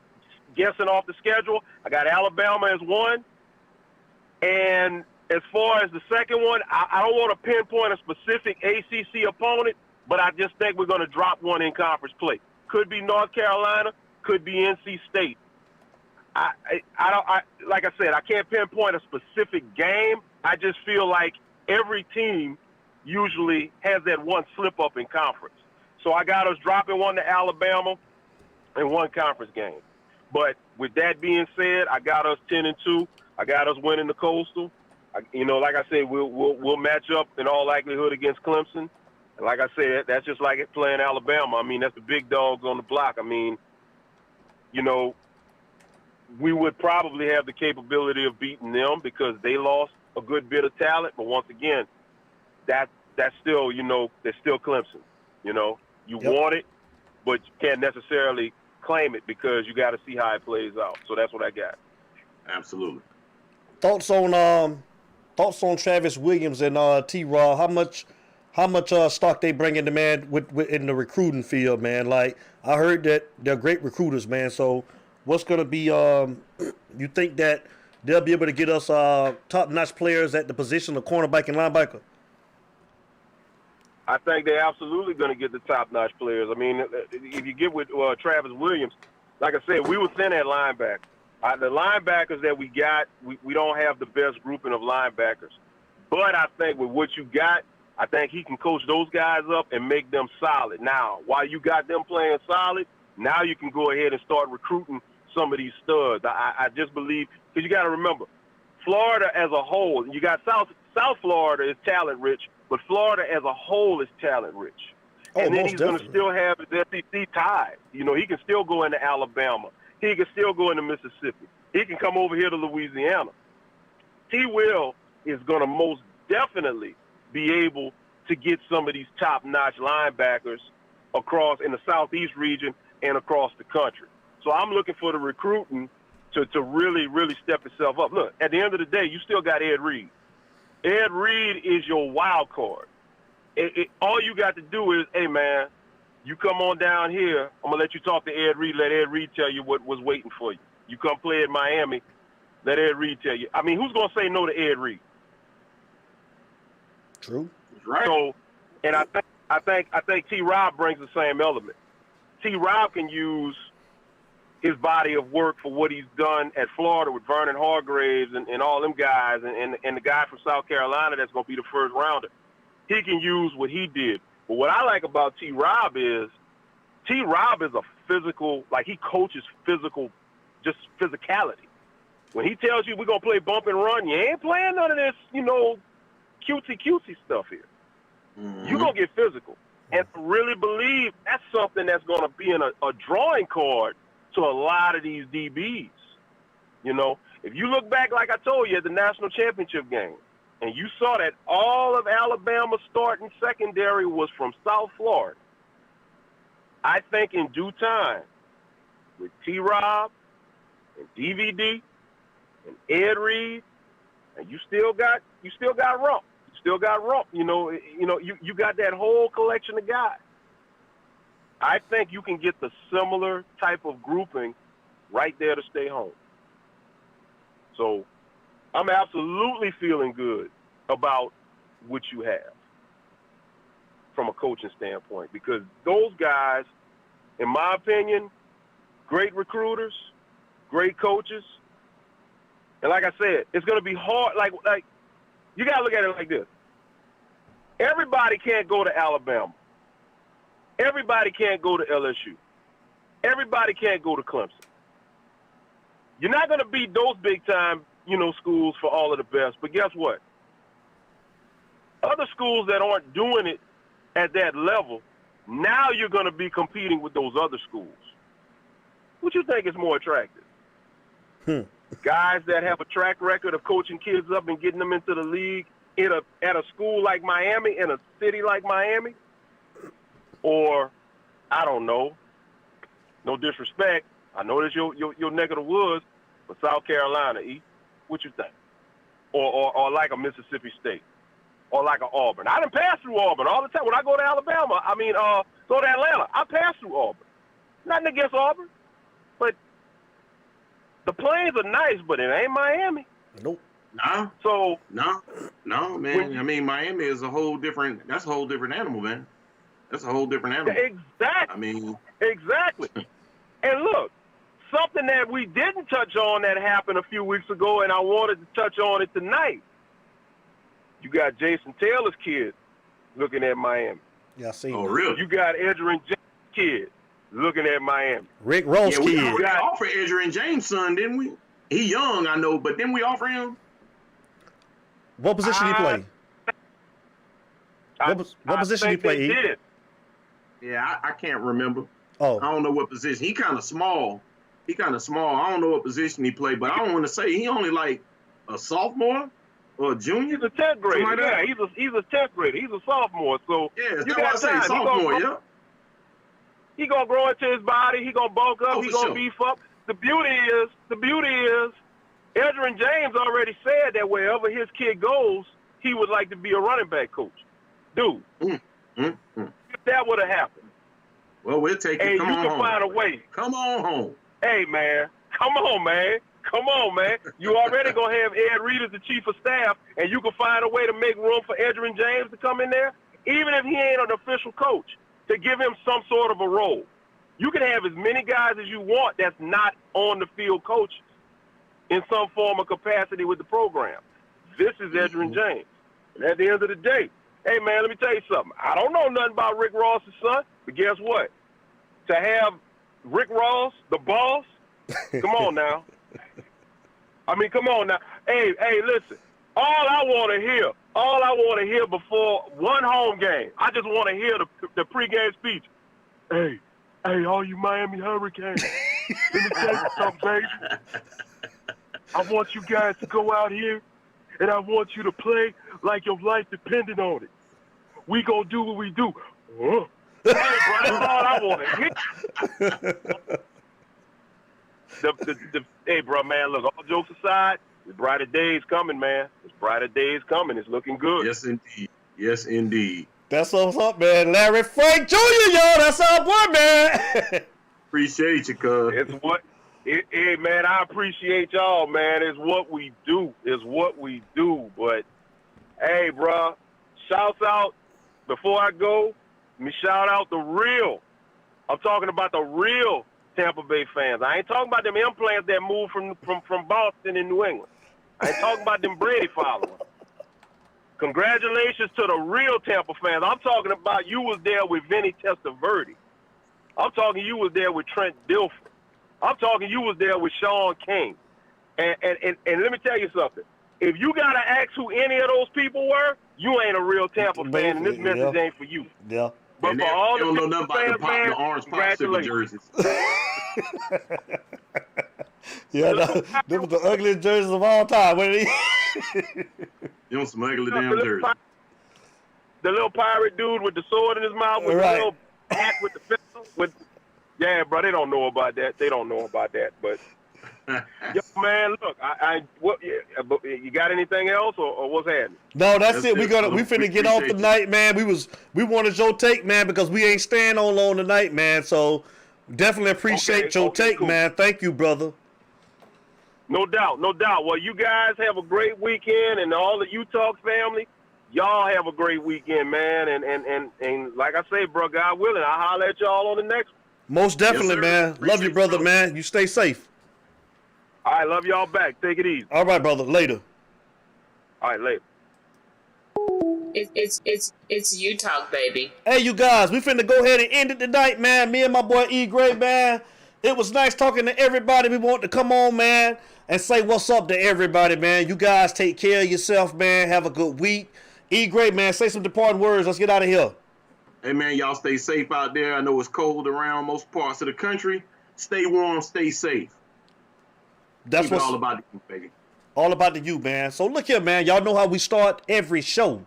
guessing off the schedule. I got Alabama as one. And as far as the second one, I don't want to pinpoint a specific ACC opponent, but I just think we're going to drop one in conference play. Could be North Carolina, could be NC State. Like I said, I can't pinpoint a specific game. I just feel like every team usually has that one slip up in conference. So I got us dropping one to Alabama in one conference game. But with that being said, I got us 10-2. I got us winning the Coastal. Like I said, we'll match up in all likelihood against Clemson. And like I said, that's just like playing Alabama. I mean, that's the big dogs on the block. I mean, we would probably have the capability of beating them because they lost a good bit of talent. But once again, that's still, they're still Clemson. You want it, but you can't necessarily claim it because you got to see how it plays out. So that's what I got. Absolutely. Thoughts on Travis Williams and T-Raw? How much stock they bring in the man in the recruiting field, man? Like, I heard that they're great recruiters, man. So what's going to be, you think that they'll be able to get us top-notch players at the position of cornerback and linebacker? I think they're absolutely going to get the top-notch players. I mean, if you get with Travis Williams, like I said, we were thin at linebacker. The linebackers that we got, we don't have the best grouping of linebackers. But I think with what you got, I think he can coach those guys up and make them solid. Now, while you got them playing solid, now you can go ahead and start recruiting some of these studs. I just believe, because you got to remember, Florida as a whole, you got South Florida is talent rich, but Florida as a whole is talent rich. Oh, And then most he's going to definitely. still have his SEC ties. You know, he can still go into Alabama. He can still go into Mississippi. He can come over here to Louisiana. T. Will is going to most definitely be able to get some of these top-notch linebackers across in the Southeast region and across the country. So I'm looking for the recruiting to really, really step itself up. Look, at the end of the day, you still got Ed Reed. Ed Reed is your wild card. All you got to do is, hey, man, you come on down here. I'm going to let you talk to Ed Reed. Let Ed Reed tell you what was waiting for you. You come play at Miami. Let Ed Reed tell you. I mean, who's going to say no to Ed Reed? True. Right. So, and I think T. Rob brings the same element. T. Rob can use his body of work for what he's done at Florida with Vernon Hargraves and all them guys and the guy from South Carolina that's going to be the first rounder. He can use what he did. But what I like about T. Rob is a physical, like he coaches physical, just physicality. When he tells you we're going to play bump and run, you ain't playing none of this, cutesy stuff here. Mm-hmm. You're going to get physical. And I really believe that's something that's going to be in a drawing card to a lot of these DBs. If you look back, like I told you, at the national championship game, and you saw that all of Alabama's starting secondary was from South Florida, I think in due time, with T-Rob and DVD and Ed Reed, and you still got Rump. You still got Rump. You got that whole collection of guys. I think you can get the similar type of grouping right there to stay home. So I'm absolutely feeling good about what you have from a coaching standpoint, because those guys, in my opinion, great recruiters, great coaches. And like I said, it's going to be hard. Like you got to look at it like this. Everybody can't go to Alabama. Everybody can't go to LSU. Everybody can't go to Clemson. You're not going to beat those big-time, schools for all of the best. But guess what? Other schools that aren't doing it at that level, now you're going to be competing with those other schools. What you think is more attractive? Guys that have a track record of coaching kids up and getting them into the league at a school like Miami, in a city like Miami? Or, I don't know, no disrespect, I know that's your neck of the woods, but South Carolina, E, what you think? Or like a Mississippi State, or like an Auburn. I done pass through Auburn all the time. When I go to Alabama, go to Atlanta, I pass through Auburn. Nothing against Auburn, but the plains are nice, but it ain't Miami. Nope. No. So no, man. I mean, Miami is that's a whole different animal, man. That's a whole different animal. Exactly. Exactly. And look, something that we didn't touch on that happened a few weeks ago, and I wanted to touch on it tonight. You got Jason Taylor's kid looking at Miami. Yeah, I see. Oh, really? You got Edgerrin James' kid looking at Miami. Rick Ross we kid. offered Edgerrin James' son, didn't we? He young, I know, but didn't we offer him? What position he play? What position he play? Did. Yeah, I can't remember. Oh. I don't know what position. He kind of small. I don't know what position he played, but I don't want to say he only like a sophomore or a junior. He's a 10th grader. Like yeah, he's a 10th grader. He's a sophomore. So yeah, you that's got why I say time. sophomore. Yeah. He gonna grow into his body. He gonna bulk up. He gonna beef up. The beauty is, Edgerrin James already said that wherever his kid goes, he would like to be a running back coach. Dude, if that would have happened, well, we'll take it. hey, Come you on can home. find a way. Come on home. Hey, man, come on, man. You already gonna have Ed Reed as the chief of staff, and you can find a way to make room for Edgerrin James to come in there, even if he ain't an official coach, to give him some sort of a role. You can have as many guys as you want that's not on the field coaches in some form of capacity with the program. This is Edgerrin James. And at the end of the day, hey, man, let me tell you something. I don't know nothing about Rick Ross's son, but guess what? To have Rick Ross, the boss, come on now. I mean, come on now. Hey, listen. All I want to hear before one home game, I just want to hear the pregame speech. Hey, all you Miami Hurricanes, let me tell you something, baby. I want you guys to go out here, and I want you to play like your life depended on it. We gonna do what we do. Hey, bro, that's all I want to hear. Hey, bro, man, look, all jokes aside, the brighter days coming, man. It's brighter days coming. It's looking good. Yes, indeed. Yes, indeed. That's what's up, man. Larry Frank Jr., y'all. That's our boy, man. Appreciate you, cuz. Hey, man, I appreciate y'all, man. It's what we do. But, hey, bro, shouts out, before I go, let me shout out the real. I'm talking about the real Tampa Bay fans. I ain't talking about them implants that moved from Boston and New England. I ain't talking about them Brady followers. Congratulations to the real Tampa fans. I'm talking about you was there with Vinny Testaverde. I'm talking you was there with Trent Dilfer. I'm talking you was there with Sean King. And let me tell you something. If you got to ask who any of those people were, you ain't a real Tampa fan, and this message ain't for you. Yeah. But And for all they don't know the nothing about fans, the orange popsicle jerseys. Yeah, them was the ugliest jerseys of all time. What You want some ugly damn jerseys. The little pirate dude with the sword in his mouth with Right. the little hat with the pistol. Yeah, bro, they don't know about that. But yo, man, look, you got anything else or what's happening? No, that's it. We We finna get off appreciate tonight, man. We wanted your take, man, because we ain't staying on long tonight, man. So definitely appreciate your take, cool. man. Thank you, brother. No doubt. Well, you guys have a great weekend, and all the U-Talk family, y'all have a great weekend, man. And like I say, bro, God willing, I'll holler at y'all on the next one. Most definitely, sir. man. Love Appreciate you, brother, you, man. You stay safe. All right, love y'all back. Take it easy. All right, brother. Later. All right, later. It's U-Talk, baby. Hey, you guys, we finna go ahead and end it tonight, man. Me and my boy E. Gray, man. It was nice talking to everybody. We want to come on, man, and say what's up to everybody, man. You guys take care of yourself, man. Have a good week. E. Gray, man, say some departing words. Let's get out of here. Hey, man, y'all stay safe out there. I know it's cold around most parts of the country. Stay warm, stay safe. That's Keep it what's all about you, baby. all about the you, man. So look here, man. Y'all know how we start every show,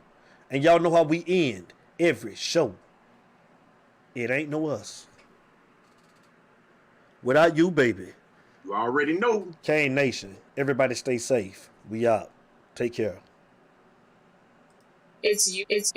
and y'all know how we end every show. It ain't no us. Without you, baby. You already know. Kane Nation. Everybody stay safe. We out. Take care. It's